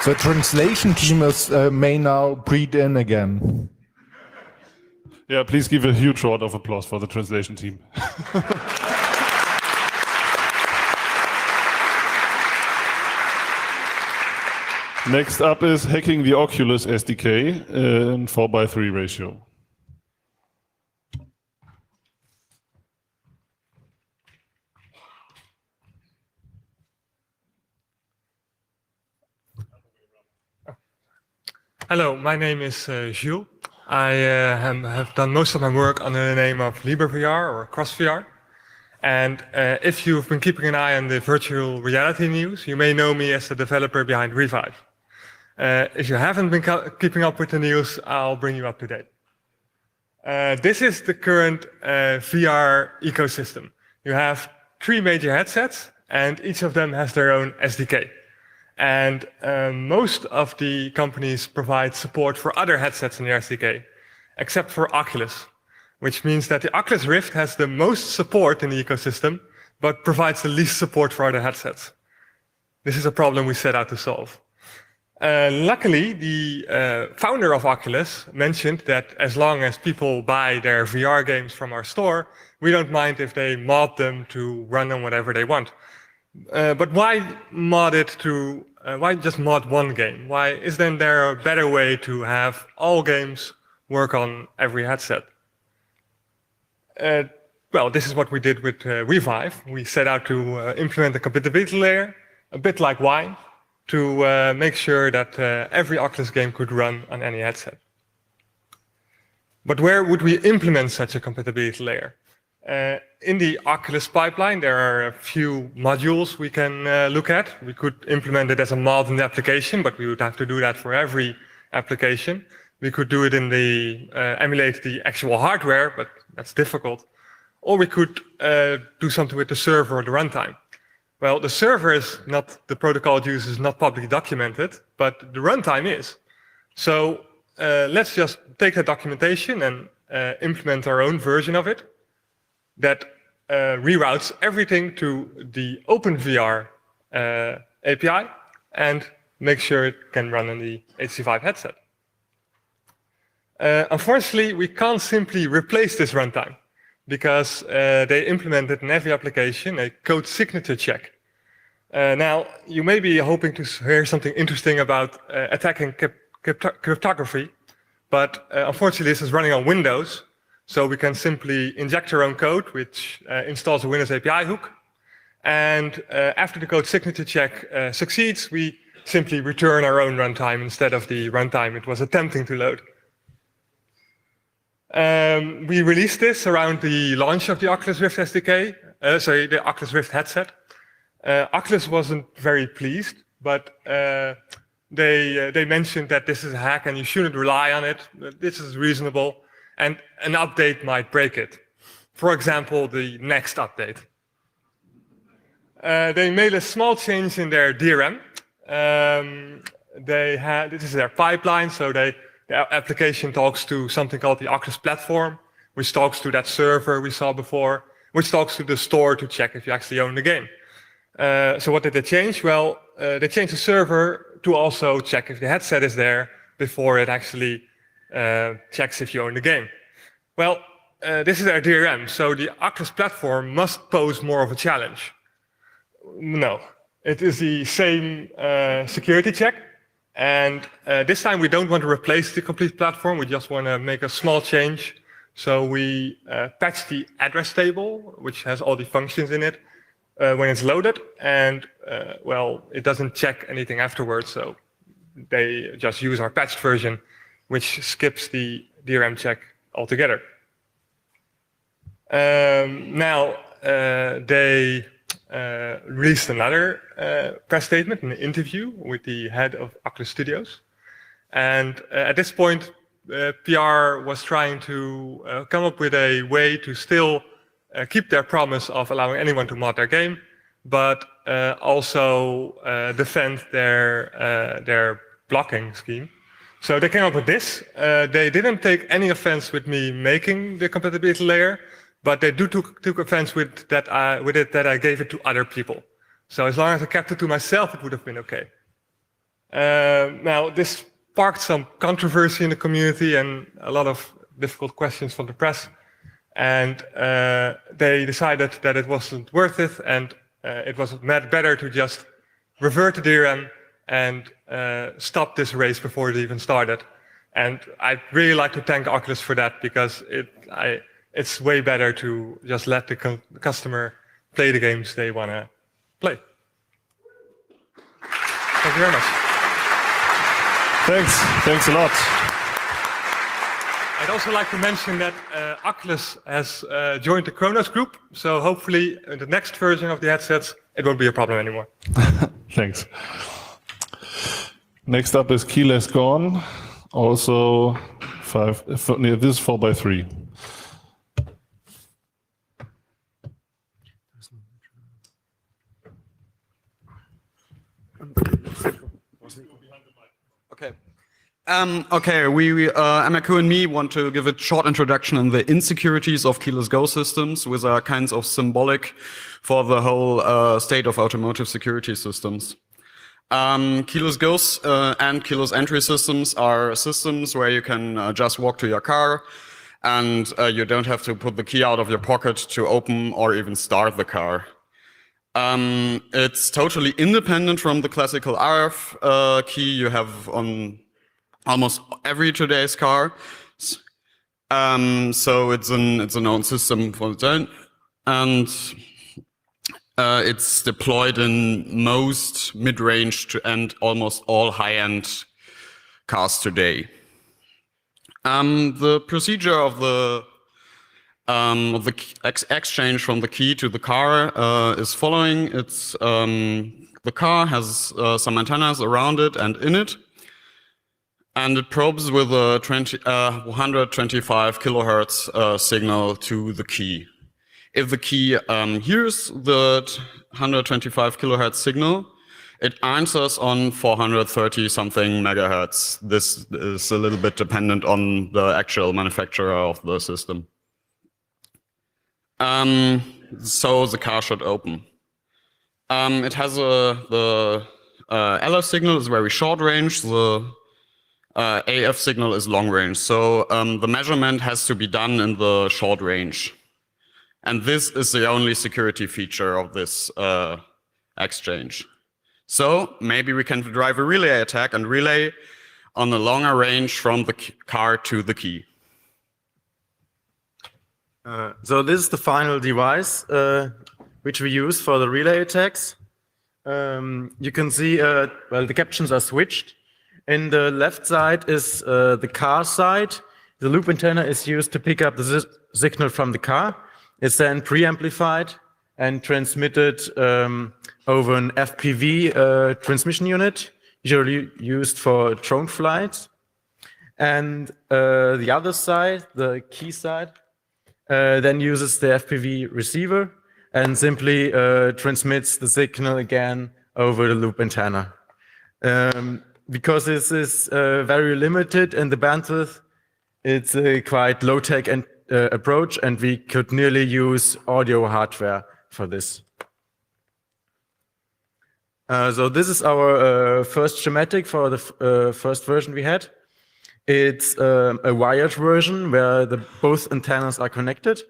The translation team may now breathe in again. Yeah, please give a huge round of applause for the translation team. Next up is hacking the Oculus SDK in 4:3 ratio. Hello, my name is Jules. I have done most of my work under the name of LibreVR or CrossVR. And if you've been keeping an eye on the virtual reality news, you may know me as the developer behind Revive. If you haven't been keeping up with the news, I'll bring you up to date. This is the current VR ecosystem. You have 3 major headsets, and each of them has their own SDK. And most of the companies provide support for other headsets in the SDK, except for Oculus, which means that the Oculus Rift has the most support in the ecosystem, but provides the least support for other headsets. This is a problem we set out to solve. Luckily, the founder of Oculus mentioned that as long as people buy their VR games from our store, we don't mind if they mod them to run on whatever they want. But why mod it to, why just mod one game? Why isn't there a better way to have all games work on every headset? Well, this is what we did with Revive. We set out to implement a compatibility layer, a bit like Wine, to make sure that every Oculus game could run on any headset. But where would we implement such a compatibility layer? In the Oculus pipeline, there are a few modules we can look at. We could implement it as a mod in the application, but we would have to do that for every application. We could do it in the emulate the actual hardware, but that's difficult. Or we could do something with the server or the runtime. Well, the server is not, the protocol it uses is not publicly documented, but the runtime is. So let's just take that documentation and implement our own version of it that reroutes everything to the OpenVR API and make sure it can run on the HTC Vive headset. Unfortunately, we can't simply replace this runtime because they implemented in every application a code signature check. Now, you may be hoping to hear something interesting about attacking cryptography, but unfortunately this is running on Windows, so we can simply inject our own code, which installs a Windows API hook, and after the code signature check succeeds, we simply return our own runtime instead of the runtime it was attempting to load. We released this around the launch of the Oculus Rift SDK, the Oculus Rift headset. Oculus wasn't very pleased, but they mentioned that this is a hack and you shouldn't rely on it. This is reasonable, and an update might break it. For example, the next update. They made a small change in their DRM. This is their pipeline, so their application talks to something called the Oculus platform, which talks to that server we saw before, which talks to the store to check if you actually own the game. So what did they change? Well, they changed the server to also check if the headset is there before it actually checks if you own the game. Well, this is our DRM, so the Oculus platform must pose more of a challenge. No, it is the same security check, and this time we don't want to replace the complete platform, we just want to make a small change. So we patch the address table, which has all the functions in it, when it's loaded, and well, it doesn't check anything afterwards, so they just use our patched version, which skips the DRM check altogether. Now, they released another press statement, an interview with the head of Oculus Studios, and at this point, PR was trying to come up with a way to still keep their promise of allowing anyone to mod their game, but also defend their blocking scheme. So they came up with this. They didn't take any offense with me making the compatibility layer, but they took offense with that I gave it to other people. So as long as I kept it to myself, it would have been okay. Now, this sparked some controversy in the community and a lot of difficult questions from the press. And they decided that it wasn't worth it, and it was better to just revert the DRM and stop this race before it even started. And I'd really like to thank Oculus for that, because it's way better to just let the customer play the games they want to play. Thank you very much. Thanks a lot. I'd also like to mention that Oculus has joined the Kronos group, so hopefully in the next version of the headsets, it won't be a problem anymore. Thanks. Next up is Keyless Gone, also this is 4x3. Okay. Amaku and me want to give a short introduction on the insecurities of keyless go systems, which are kinds of symbolic for the whole state of automotive security systems. Keyless goes and keyless entry systems are systems where you can just walk to your car, and you don't have to put the key out of your pocket to open or even start the car. It's totally independent from the classical RF key you have on almost every today's car. So it's an own system for its own, and it's deployed in most mid-range and almost all high-end cars today. The procedure of the exchange from the key to the car is following. It's the car has some antennas around it and in it, and it probes with a 125 kilohertz signal to the key. If the key hears the 125 kilohertz signal, it answers on 430 something megahertz. This is a little bit dependent on the actual manufacturer of the system. So the car should open. It has the LF signal is very short range. The AF signal is long range. So the measurement has to be done in the short range. And this is the only security feature of this exchange. So maybe we can drive a relay attack and relay on a longer range from the car to the key. So this is the final device which we use for the relay attacks. You can see, well, the captions are switched. In the left side is the car side. The loop antenna is used to pick up the signal from the car. It's then preamplified and transmitted over an FPV transmission unit, usually used for drone flights. And the other side, the key side, then uses the FPV receiver and simply transmits the signal again over the loop antenna. Because this is very limited in the bandwidth, it's a quite low-tech approach, and we could nearly use audio hardware for this. So this is our first schematic for the first version we had. It's a wired version where both antennas are connected.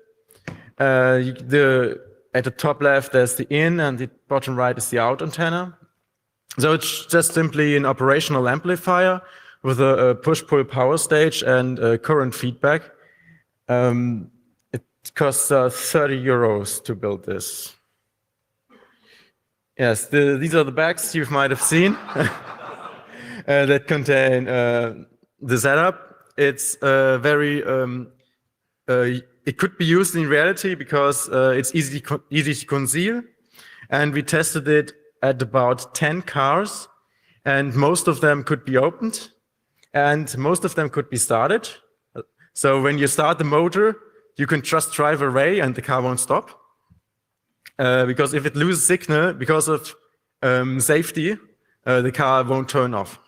At the top left, there's the in, and the bottom right is the out antenna. So it's just simply an operational amplifier with a push-pull power stage and current feedback. It costs 30 euros to build this. Yes, these are the bags you might have seen that contain the setup. It's very, it could be used in reality because it's easy to conceal. And we tested it at about 10 cars, and most of them could be opened, and most of them could be started. So when you start the motor, you can just drive away and the car won't stop. Because if it loses signal because of safety, the car won't turn off.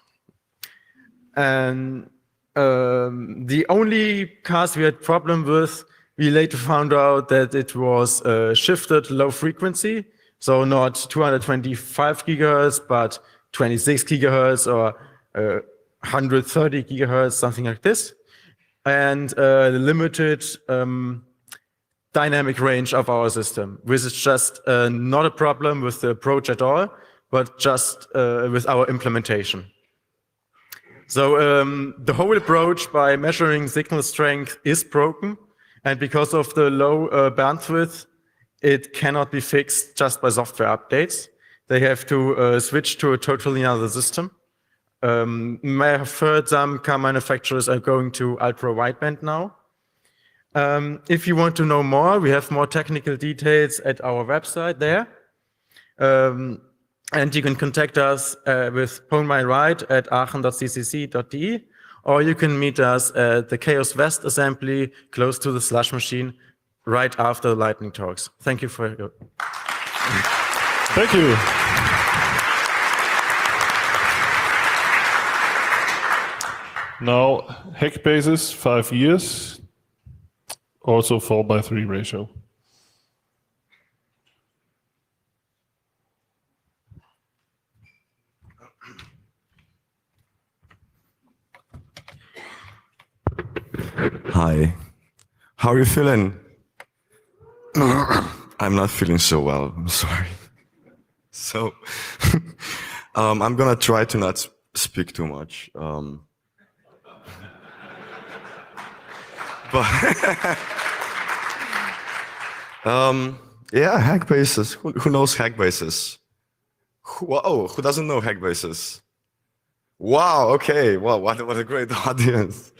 And the only cars we had problem with, we later found out that it was shifted low frequency. So not 225 gigahertz, but 26 gigahertz or 130 gigahertz, something like this. And the limited dynamic range of our system, which is just not a problem with the approach at all, but just with our implementation. So the whole approach by measuring signal strength is broken, and because of the low bandwidth, it cannot be fixed just by software updates. They have to switch to a totally another system. May have heard some car manufacturers are going to ultra-wideband now. If you want to know more, we have more technical details at our website there. And you can contact us with Phone My Ride at aachen.ccc.de, or you can meet us at the Chaos West Assembly close to the slush machine right after the lightning talks. Thank you for your... Thank you. Now, Hackbases, 5 years, also 4:3 ratio. Hi, how are you feeling? I'm not feeling so well, I'm sorry. So, I'm gonna try to not speak too much. But yeah, Hackbases. Who knows Hackbases? Who doesn't know Hackbases? Wow, okay, wow, what a great audience.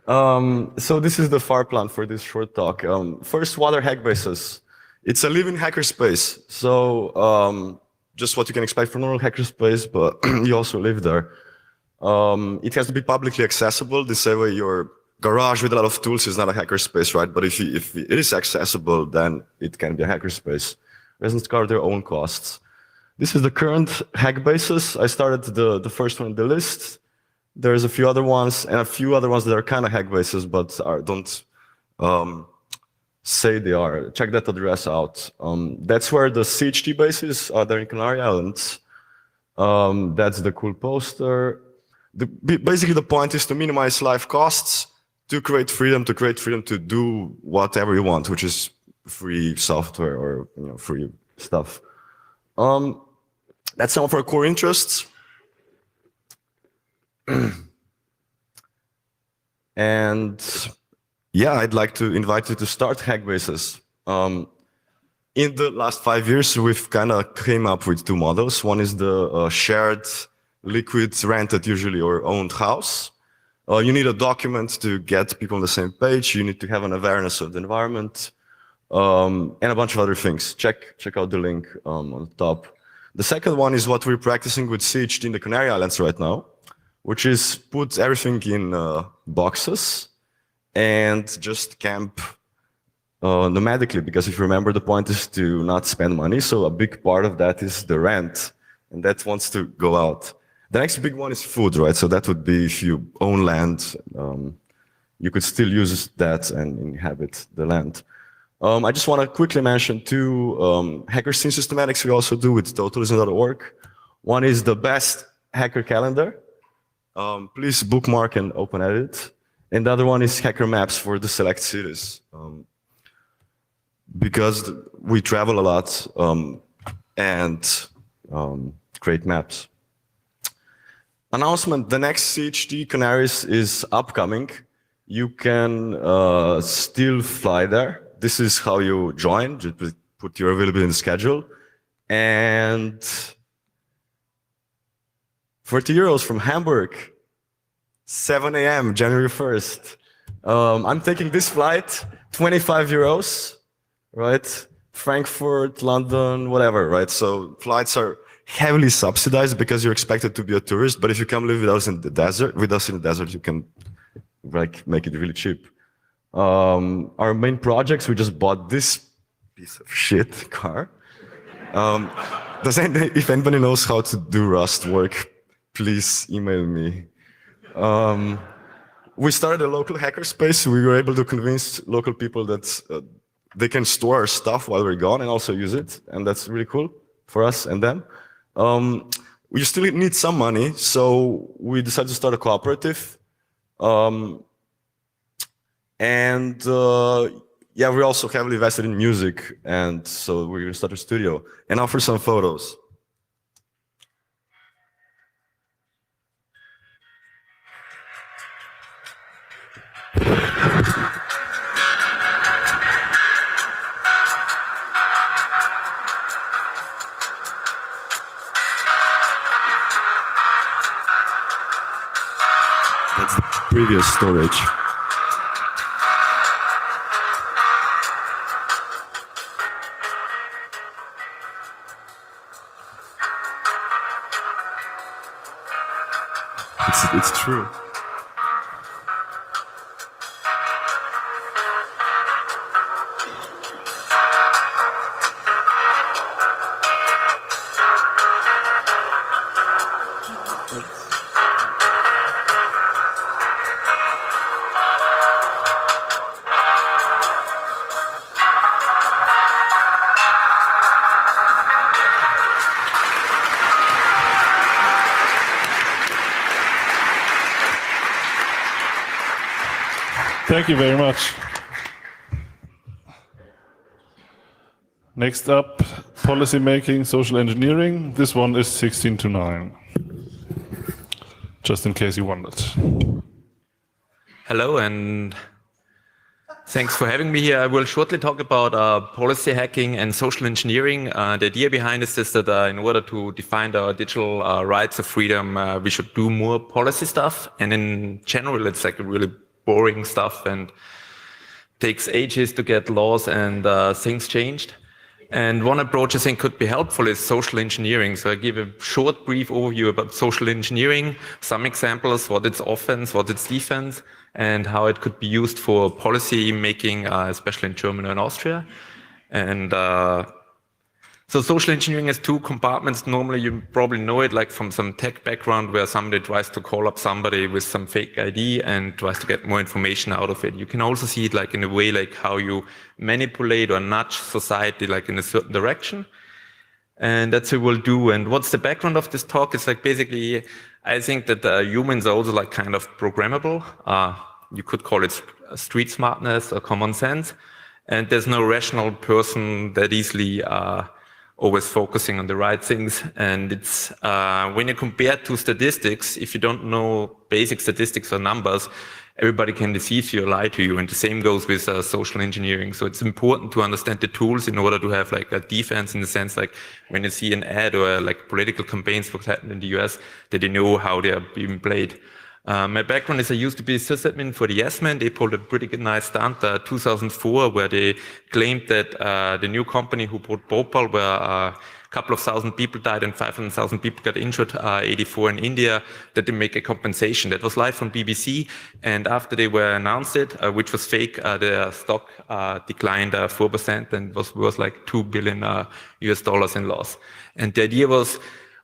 So this is the FAR plan for this short talk. First, what are Hackbases? It's a living hackerspace. So just what you can expect from normal hackerspace, but you also live there. It has to be publicly accessible. The same way your garage with a lot of tools is not a hackerspace, right? But if it is accessible, then it can be a hackerspace. Residents cover their own costs. This is the current Hackbases. I started the first one in the list. There's a few other ones, and a few other ones that are kind of Hackbases, but don't say they are. Check that address out. That's where the CHT bases are there in Canary Islands. That's the cool poster. Basically, the point is to minimize life costs, to create freedom to do whatever you want, which is free software or free stuff. That's some of our core interests. And yeah, I'd like to invite you to start Hackbases. In the last 5 years, we've kind of came up with two models. One is the shared, liquid, rented, usually, or owned house. You need a document to get people on the same page. You need to have an awareness of the environment, and a bunch of other things. Check out the link on the top. The second one is what we're practicing with CHT in the Canary Islands right now, which is put everything in boxes and just camp nomadically, because if you remember, the point is to not spend money. So a big part of that is the rent, and that wants to go out. The next big one is food, right? So that would be if you own land, you could still use that and inhabit the land. I just want to quickly mention two hacker scene systematics we also do with totalism.org. One is the best hacker calendar. Please bookmark and open edit. And the other one is hacker maps for the select cities. Because we travel a lot and create maps. Announcement, the next CHT Canaries is upcoming. You can still fly there. This is how you join. Just put your availability in the schedule. And 40 euros from Hamburg, 7 a.m., January 1st. I'm taking this flight, 25 euros, right? Frankfurt, London, whatever, right? So flights are heavily subsidized because you're expected to be a tourist, but if you come live with us in the desert, you can make it really cheap. Our main projects, we just bought this piece of shit car. If anybody knows how to do Rust work, please email me. We started a local hackerspace. We were able to convince local people that they can store our stuff while we're gone and also use it, and that's really cool for us and them. We still need some money, so we decided to start a cooperative. Yeah, we're also heavily invested in music, and so we're going to start a studio and offer some photos. previous storage. It's true. Thank you very much. Next up, policy making, social engineering. This one is 16 to 9. Just in case you wondered. Hello, and thanks for having me here. I will shortly talk about policy hacking and social engineering. The idea behind this is that in order to define our digital rights of freedom, we should do more policy stuff. And in general, it's like a really boring stuff and takes ages to get laws and things changed. And one approach I think could be helpful is social engineering. So I give a short, brief overview about social engineering, some examples, what it's offense, what it's defense, and how it could be used for policy making, especially in Germany and Austria. And so social engineering has two compartments. Normally, you probably know it like from some tech background where somebody tries to call up somebody with some fake ID and tries to get more information out of it. You can also see it like in a way like how you manipulate or nudge society like in a certain direction. And that's what we'll do. And what's the background of this talk? It's like basically, I think that humans are also like kind of programmable. You could call it street smartness or common sense. And there's no rational person that easily always focusing on the right things. And it's when you compare to statistics, if you don't know basic statistics or numbers, everybody can deceive you or lie to you. And the same goes with social engineering. So it's important to understand the tools in order to have like a defense in the sense like when you see an ad or like political campaigns, what happened in the US, that you know how they are being played. My background is I used to be a sysadmin for the Yes Men. They pulled a pretty good nice stunt 2004 where they claimed that the new company who bought Bhopal where a couple of thousand people died and 500,000 people got injured, 84 in India, that they make a compensation. That was live from BBC. And after they were announced it, which was fake, their stock declined 4% and was worth like $2 billion US in loss. And the idea was,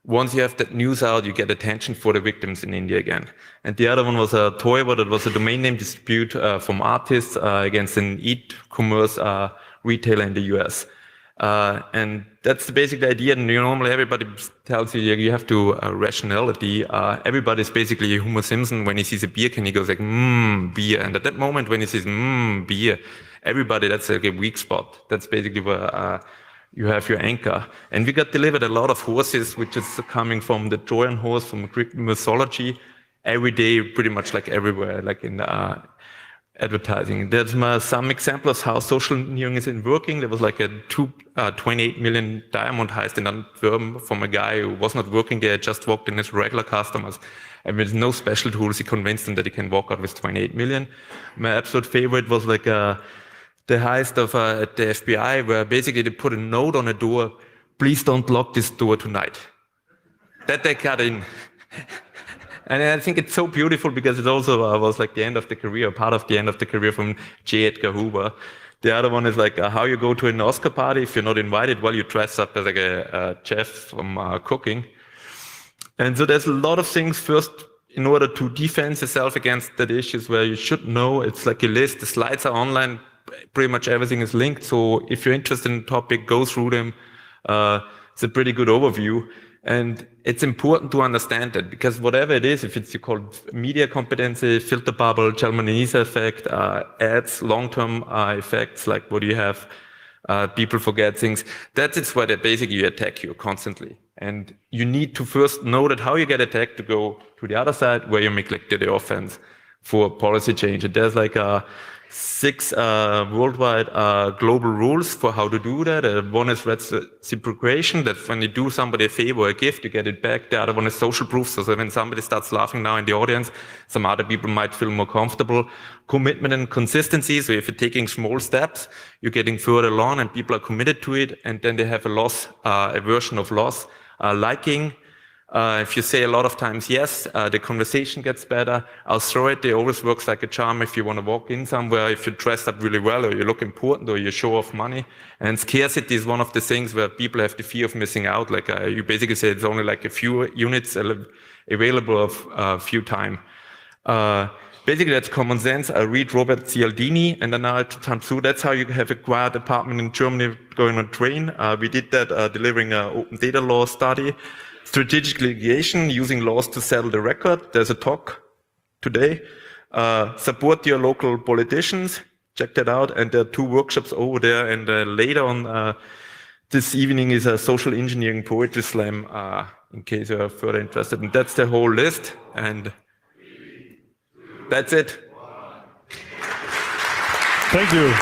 once you have that news out, you get attention for the victims in India again. And the other one was a Toivo, that was a domain name dispute from artists against an e-commerce retailer in the US. And that's the basic idea. And normally everybody tells you you have to rationality. Everybody's basically Homer Simpson. When he sees a beer can, he goes like, beer. And at that moment when he says, beer, everybody, that's like a weak spot. That's basically where you have your anchor. And we got delivered a lot of horses, which is coming from the Trojan horse, from Greek mythology, every day, pretty much like everywhere, like in advertising. There's some examples how social engineering is working. There was like a 28 million diamond heist in Antwerp from a guy who was not working there, just walked in as regular customers. And with no special tools, he convinced them that he can walk out with 28 million. My absolute favorite was like the heist of at the FBI, where basically they put a note on a door, please don't lock this door tonight. That they got in. And I think it's so beautiful because it also was like the end of the career, part of the end of the career from J. Edgar Hoover. The other one is like how you go to an Oscar party if you're not invited, well, you dress up as like a chef from cooking. And so there's a lot of things. First, in order to defend yourself against that issues where you should know, it's like a list, the slides are online, pretty much everything is linked. So if you're interested in the topic, go through them. It's a pretty good overview. And it's important to understand that because whatever it is, if it's you call media competency, filter bubble, Chalmanese effect, ads, long-term effects, like what do you have, people forget things, that's where they basically attack you constantly. And you need to first know that how you get attacked to go to the other side where you make like the offense for policy change. And there's like 6 worldwide global rules for how to do that. One is reciprocation, that when you do somebody a favor or a gift, you get it back. The other one is social proof, so when somebody starts laughing now in the audience, some other people might feel more comfortable. Commitment and consistency, so if you're taking small steps, you're getting further along and people are committed to it, and then they have a version of loss. Liking. If you say a lot of times yes, the conversation gets better. I'll throw it always works like a charm if you want to walk in somewhere, if you dress up really well or you look important or you show off money. And scarcity is one of the things where people have the fear of missing out. Like you basically say it's only like a few units available of a few time. Basically, that's common sense. I read Robert Cialdini, and then now time through. That's how you have a quiet apartment in Germany going on train. We did that delivering an open data law study. Strategic litigation, using laws to settle the record. There's a talk today. Support your local politicians. Check that out. And there are 2 workshops over there. And later on this evening is a social engineering poetry slam, in case you're further interested. And that's the whole list. And that's it. Thank you.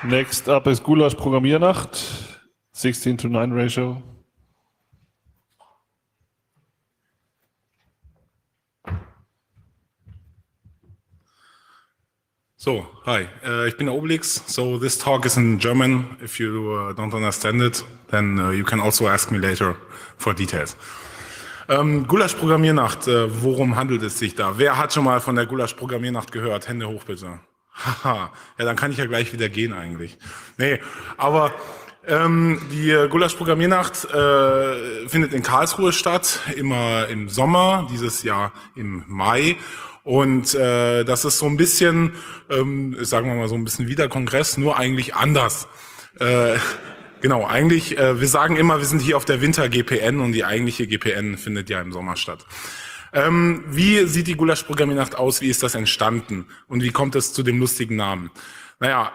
Next up is Gulasch Programmiernacht, 16:9 ratio. So, hi, ich bin Obelix. So this talk is in German. If you don't understand it, then you can also ask me later for details. Gulasch Programmiernacht, worum handelt es sich da? Wer hat schon mal von der Gulasch Programmiernacht gehört? Hände hoch bitte. Haha, ja, dann kann ich ja gleich wieder gehen eigentlich. Nee, aber die Gulasch Programmiernacht findet in Karlsruhe statt, immer im Sommer, dieses Jahr im Mai. Und das ist so ein bisschen, sagen wir mal so ein bisschen wie der Kongress, nur eigentlich anders. Genau, eigentlich, wir sagen immer, wir sind hier auf der Winter-GPN und die eigentliche GPN findet ja im Sommer statt. Wie sieht die Gulasch Programmiernacht aus? Wie ist das entstanden? Und wie kommt es zu dem lustigen Namen? Naja,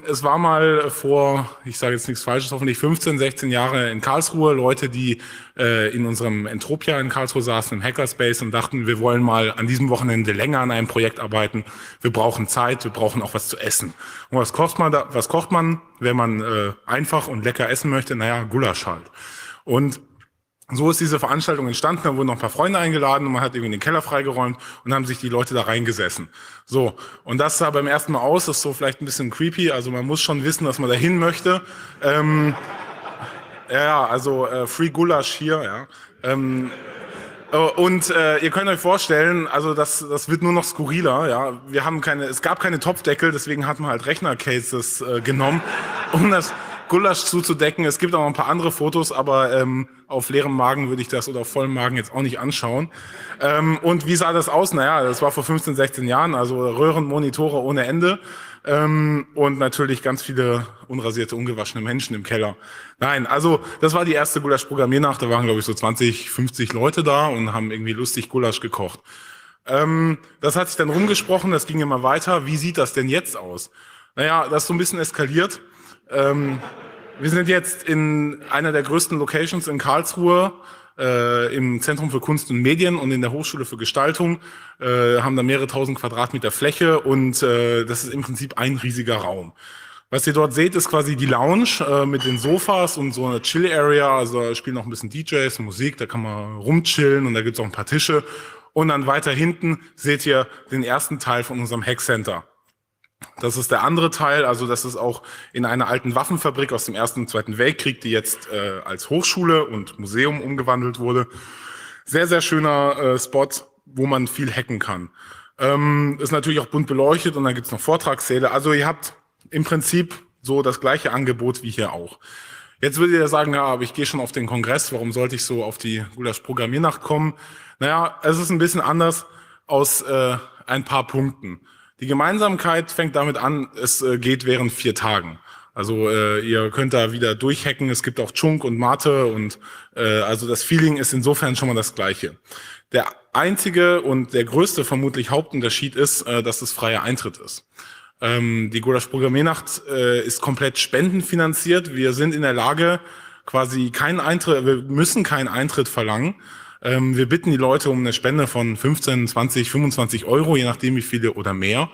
es war mal vor, ich sage jetzt nichts Falsches, hoffentlich 15, 16 Jahre in Karlsruhe, Leute, die in unserem Entropia in Karlsruhe saßen, im Hackerspace und dachten, wir wollen mal an diesem Wochenende länger an einem Projekt arbeiten. Wir brauchen Zeit, wir brauchen auch was zu essen. Und was kocht man, wenn man einfach und lecker essen möchte? Naja, Gulasch halt. Und so ist diese Veranstaltung entstanden, da wurden noch ein paar Freunde eingeladen und man hat irgendwie den Keller freigeräumt und haben sich die Leute da reingesessen. So, und das sah beim ersten Mal aus, das ist so vielleicht ein bisschen creepy, also man muss schon wissen, dass man da hin möchte. Ja, also Free Gulasch hier, ja. Und ihr könnt euch vorstellen, also das wird nur noch skurriler, ja. Es gab keine Topfdeckel, deswegen hat man halt Rechnercases genommen, um das Gulasch zuzudecken. Es gibt auch noch ein paar andere Fotos, aber auf leerem Magen würde ich das oder auf vollem Magen jetzt auch nicht anschauen. Und wie sah das aus? Naja, das war vor 15, 16 Jahren, also Röhrenmonitore ohne Ende und natürlich ganz viele unrasierte, ungewaschene Menschen im Keller. Nein, also das war die erste Gulasch-Programmiernacht. Da waren, glaube ich, so 20, 50 Leute da und haben irgendwie lustig Gulasch gekocht. Das hat sich dann rumgesprochen, das ging immer weiter. Wie sieht das denn jetzt aus? Naja, das ist so ein bisschen eskaliert. Wir sind jetzt in einer der größten Locations in Karlsruhe, im Zentrum für Kunst und Medien und in der Hochschule für Gestaltung, haben da mehrere tausend Quadratmeter Fläche und das ist im Prinzip ein riesiger Raum. Was ihr dort seht, ist quasi die Lounge mit den Sofas und so eine Chill-Area, also da spielen auch ein bisschen DJs, Musik, da kann man rumchillen und da gibt's auch ein paar Tische. Und dann weiter hinten seht ihr den ersten Teil von unserem Hackcenter. Das ist der andere Teil, also das ist auch in einer alten Waffenfabrik aus dem Ersten und Zweiten Weltkrieg, die jetzt als Hochschule und Museum umgewandelt wurde. Sehr, sehr schöner Spot, wo man viel hacken kann. Ist natürlich auch bunt beleuchtet und dann gibt's noch Vortragssäle. Also ihr habt im Prinzip so das gleiche Angebot wie hier auch. Jetzt würdet ihr sagen, ja, aber ich gehe schon auf den Kongress, warum sollte ich so auf die Gulasch-Programmiernacht kommen? Naja, es ist ein bisschen anders aus ein paar Punkten. Die Gemeinsamkeit fängt damit an, es geht während 4 Tagen. Also ihr könnt da wieder durchhacken, es gibt auch Chunk und Mate und also das Feeling ist insofern schon mal das gleiche. Der einzige und der größte vermutlich Hauptunterschied ist, dass es freier Eintritt ist. Die Gulasch Programmiernacht ist komplett spendenfinanziert. Wir sind in der Lage, quasi wir müssen keinen Eintritt verlangen. Wir bitten die Leute um eine Spende von 15, 20, 25 Euro, je nachdem wie viele oder mehr,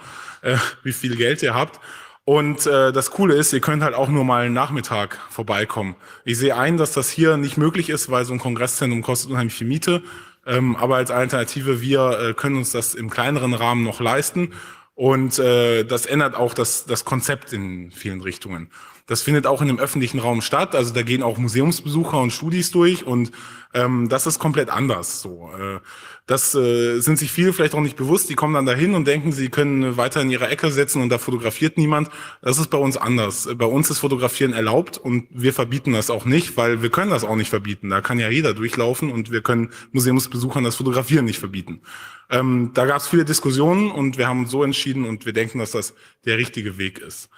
wie viel Geld ihr habt. Und das Coole ist, ihr könnt halt auch nur mal einen Nachmittag vorbeikommen. Ich sehe ein, dass das hier nicht möglich ist, weil so ein Kongresszentrum kostet unheimlich viel Miete. Aber als Alternative, wir können uns das im kleineren Rahmen noch leisten. Und das ändert auch das Konzept in vielen Richtungen. Das findet auch in dem öffentlichen Raum statt. Also da gehen auch Museumsbesucher und Studis durch. Und das ist komplett anders. So, das sind sich viele vielleicht auch nicht bewusst. Die kommen dann dahin und denken, sie können weiter in ihre Ecke sitzen und da fotografiert niemand. Das ist bei uns anders. Bei uns ist Fotografieren erlaubt und wir verbieten das auch nicht, weil wir können das auch nicht verbieten. Da kann ja jeder durchlaufen und wir können Museumsbesuchern das Fotografieren nicht verbieten. Da gab es viele Diskussionen und wir haben uns so entschieden und wir denken, dass das der richtige Weg ist.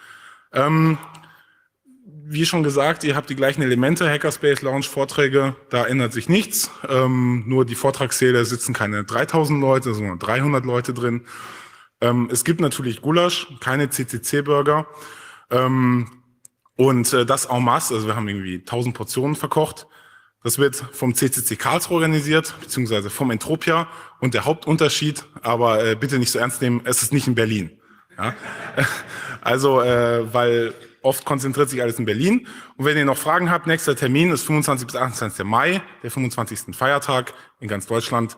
Wie schon gesagt, ihr habt die gleichen Elemente, Hackerspace, Lounge, Vorträge, da ändert sich nichts. Nur die Vortragssäle sitzen keine 3000 Leute, sondern 300 Leute drin. Es gibt natürlich Gulasch, keine CCC-Burger. Und das en masse, also wir haben irgendwie 1000 Portionen verkocht. Das wird vom CCC Karlsruhe organisiert, beziehungsweise vom Entropia. Und der Hauptunterschied, aber bitte nicht so ernst nehmen, es ist nicht in Berlin. Ja? Also, weil oft konzentriert sich alles in Berlin. Und wenn ihr noch Fragen habt, nächster Termin ist 25. bis 28. Mai, der 25. Feiertag in ganz Deutschland.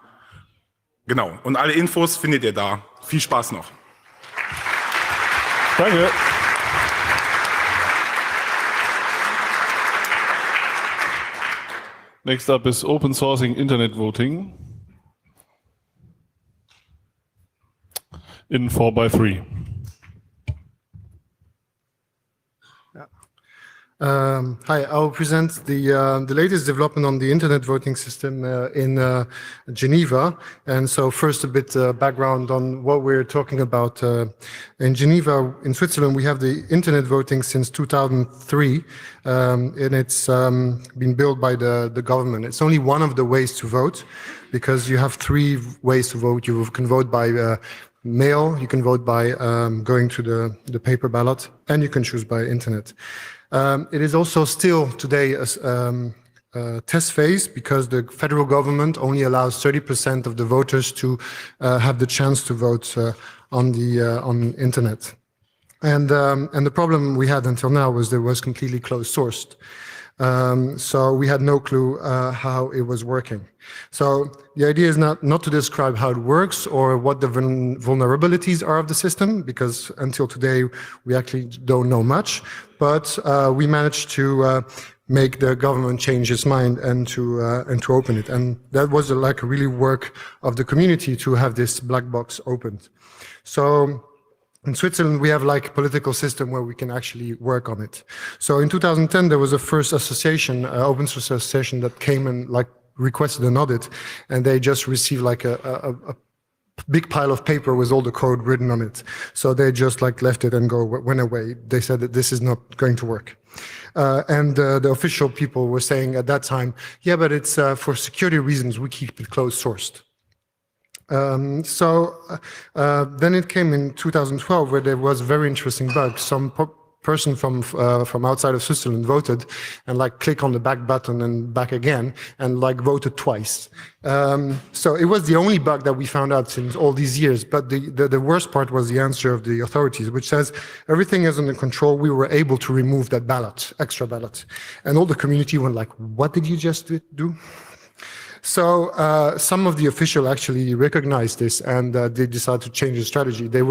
Genau. Und alle Infos findet ihr da. Viel Spaß noch. Danke. Next up is Open Sourcing Internet Voting in 4x3. Hi, I'll present the latest development on the internet voting system in Geneva. And so first a bit background on what we're talking about. In Geneva, in Switzerland, we have the internet voting since 2003, and it's been built by the government. It's only one of the ways to vote, because you have three ways to vote. You can vote by mail, you can vote by going to the paper ballot, and you can choose by internet. It is also still today a test phase, because the federal government only allows 30% of the voters to have the chance to vote on the internet. And the problem we had until now was there was completely closed sourced. So we had no clue how it was working. So the idea is not to describe how it works or what the vulnerabilities are of the system, because until today we actually don't know much. But we managed to make the government change its mind and to open it. And that was like a really work of the community to have this black box opened. So in Switzerland, we have like a political system where we can actually work on it. So in 2010, there was a first association, open source association, that came and like requested an audit, and they just received like a big pile of paper with all the code written on it. So they just like left it and went away. They said that this is not going to work. And the official people were saying at that time, yeah, but it's for security reasons, we keep it closed sourced. Then it came in 2012 where there was a very interesting bug. Some person from outside of Switzerland voted and like click on the back button and back again and like voted twice. So it was the only bug that we found out since all these years. But the worst part was the answer of the authorities, which says everything is under control. We were able to remove that ballot, extra ballot. And all the community went like, what did you just do? So some of the officials actually recognized this, and they decided to change the strategy. They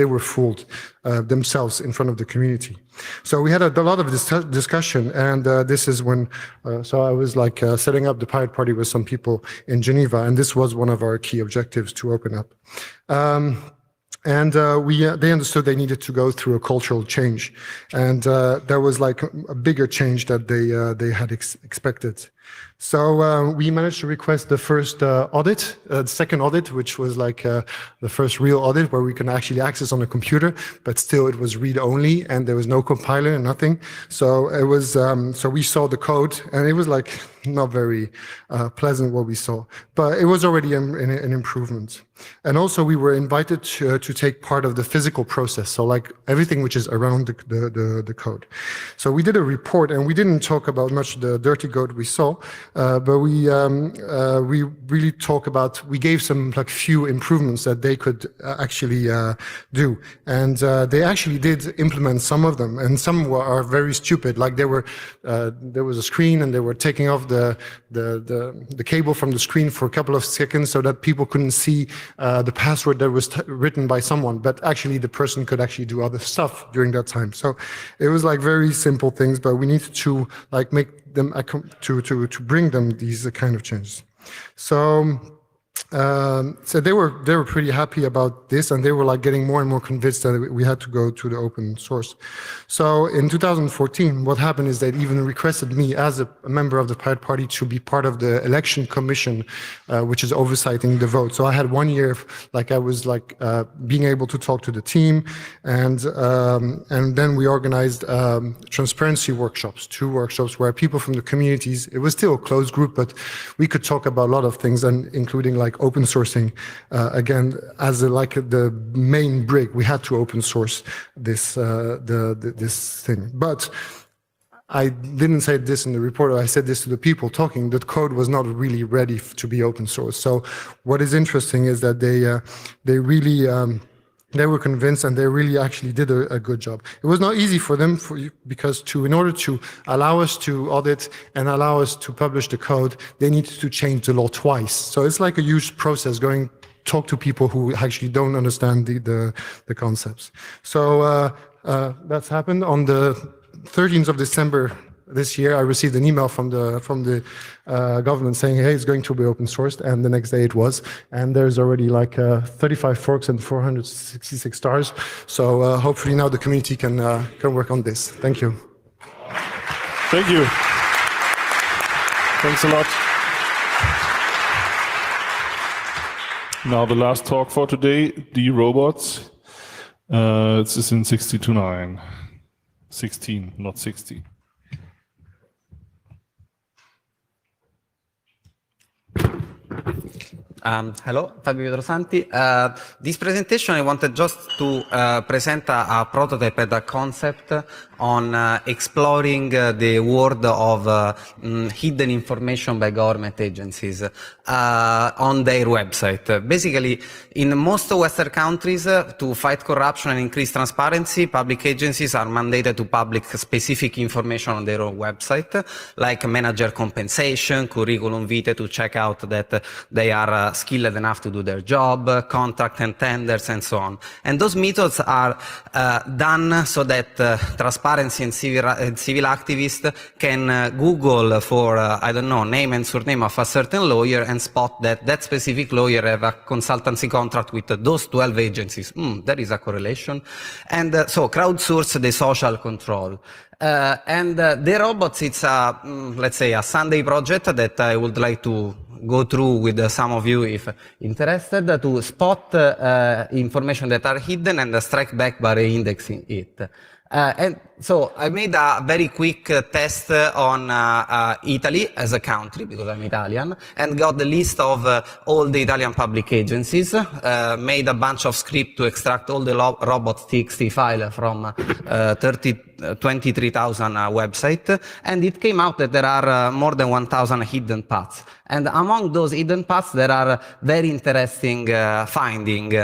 were fooled themselves in front of the community. So we had a lot of discussion, and this is when, so I was like setting up the Pirate Party with some people in Geneva, and this was one of our key objectives to open up. They understood they needed to go through a cultural change, and there was like a bigger change that they had expected. So we managed to request the first audit, the second audit, which was like the first real audit where we can actually access on a computer, but still it was read only and there was no compiler and nothing. So it was, so we saw the code and it was like not very pleasant what we saw, but it was already an improvement. And also we were invited to take part of the physical process. So like everything which is around the code. So we did a report and we didn't talk about much the dirty code we saw, also. But we really talk about, we gave some like few improvements that they could actually do. And they actually did implement some of them, and some are very stupid. Like there was a screen and they were taking off the cable from the screen for a couple of seconds so that people couldn't see the password that was written by someone, but actually the person could actually do other stuff during that time. So it was like very simple things, but we needed to like make them to bring them these kind of changes. So they were pretty happy about this, and they were like getting more and more convinced that we had to go to the open source. So in 2014, what happened is they even requested me as a member of the Pirate Party to be part of the election commission, which is oversighting the vote. So I had 1 year, like I was like being able to talk to the team, and then we organized transparency workshops, 2 workshops where people from the communities. It was still a closed group, but we could talk about a lot of things, and including like open sourcing, again, as like the main brick. We had to open source this this thing. But I didn't say this in the report, I said this to the people talking, that code was not really ready to be open source. So what is interesting is that they really, they were convinced, and they really actually did a good job. It was not easy for them because in order to allow us to audit and allow us to publish the code, they needed to change the law twice. So it's like a huge process going talk to people who actually don't understand the concepts. So that's happened. On the 13th of December this year, I received an email from the government saying, hey, it's going to be open sourced, and the next day it was. And there's already like 35 forks and 466 stars. So hopefully now the community can work on this. Thank you. Thank you. Thanks a lot. Now the last talk for today, the robots. This is in 60 to 9. 16, not 60. Hello, Fabio Pedrosanti. This presentation, I wanted just to present a prototype and a concept on exploring the world of hidden information by government agencies on their website. Basically, in most Western countries, to fight corruption and increase transparency, public agencies are mandated to publish specific information on their own website, like manager compensation, curriculum vitae to check out that they are skilled enough to do their job, contract and tenders, and so on. And those methods are done so that transparency and civil activists can Google for, I don't know, name and surname of a certain lawyer and spot that that specific lawyer have a consultancy contract with those 12 agencies. There is a correlation. And so crowdsource the social control. And the robots, it's a, let's say, a Sunday project that I would like to go through with some of you if interested, to spot information that are hidden and strike back by indexing it. And so I made a very quick test on Italy as a country, because I'm Italian, and got the list of all the Italian public agencies, made a bunch of script to extract all the robots.txt file from 23,000 websites, and it came out that there are more than 1,000 hidden paths. And among those hidden paths, there are very interesting findings.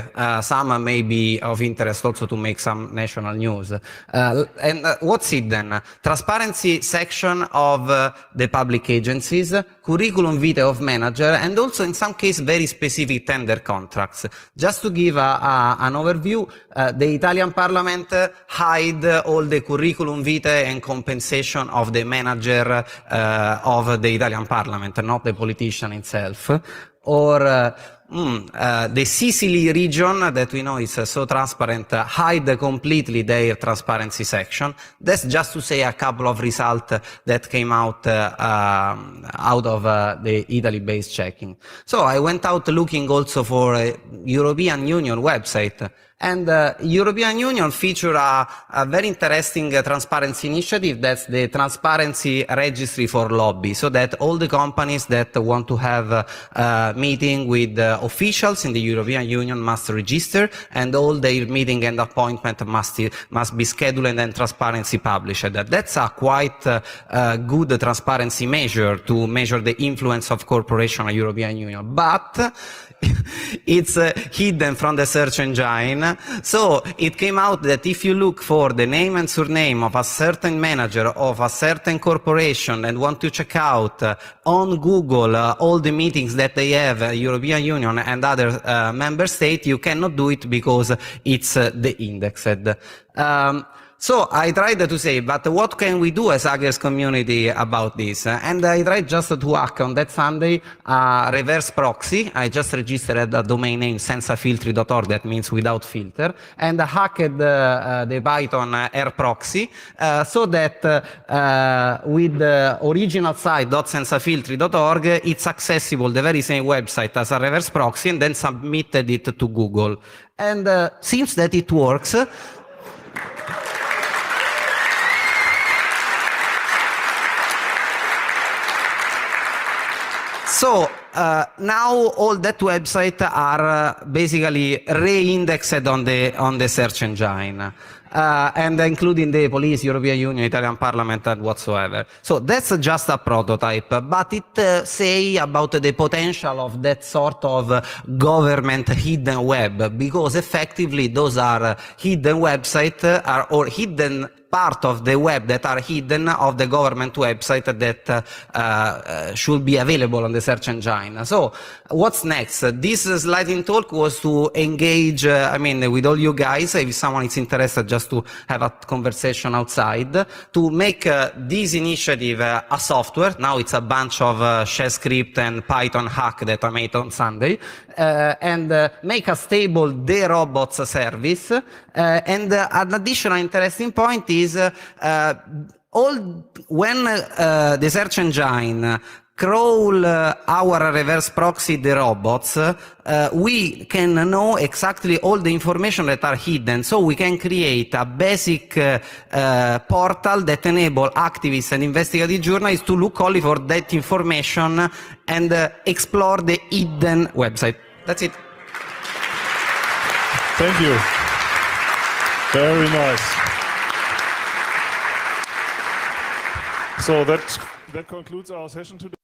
Some may be of interest also to make some national news. And what's hidden? Transparency section of the public agencies, curriculum vitae of manager, and also in some cases very specific tender contracts. Just to give an overview, the Italian parliament hide all the curriculum vitae and compensation of the manager of the Italian parliament, not the politician itself. Or the Sicily region that we know is so transparent, hide completely their transparency section. That's just to say a couple of results that came out of the Italy-based checking. So I went out looking also for a European Union website. And European Union feature a very interesting transparency initiative. That's the transparency registry for lobby, so that all the companies that want to have a meeting with officials in the European Union must register, and all their meeting and appointment must be scheduled and transparency published. That's a quite good transparency measure to measure the influence of corporation on European Union, but it's hidden from the search engine. So it came out that if you look for the name and surname of a certain manager of a certain corporation and want to check out on Google all the meetings that they have, European Union and other member states, you cannot do it because it's de-indexed. So I tried to say, but what can we do as hackers community about this? And I tried just to hack on that Sunday reverse proxy. I just registered a domain name sensafiltri.org, that means without filter, and hacked the Python R proxy so that with the original site .sensafiltri.org, it's accessible, the very same website as a reverse proxy, and then submitted it to Google. And seems that it works. So now all that websites are basically re-indexed on the search engine, and including the police, European Union, Italian Parliament, and whatsoever. So that's just a prototype, but it say about the potential of that sort of government hidden web, because effectively those are hidden websites or hidden part of the web that are hidden of the government website that should be available on the search engine. So what's next? This lightning talk was to engage, with all you guys, if someone is interested, just to have a conversation outside, to make this initiative a software. Now it's a bunch of shell script and Python hack that I made on Sunday, and make a stable the robots service. And an additional interesting point is when the search engine crawl our reverse proxy the robots, we can know exactly all the information that are hidden. So we can create a basic portal that enable activists and investigative journalists to look only for that information and explore the hidden website. That's it. Thank you. Very nice. So that concludes our session today.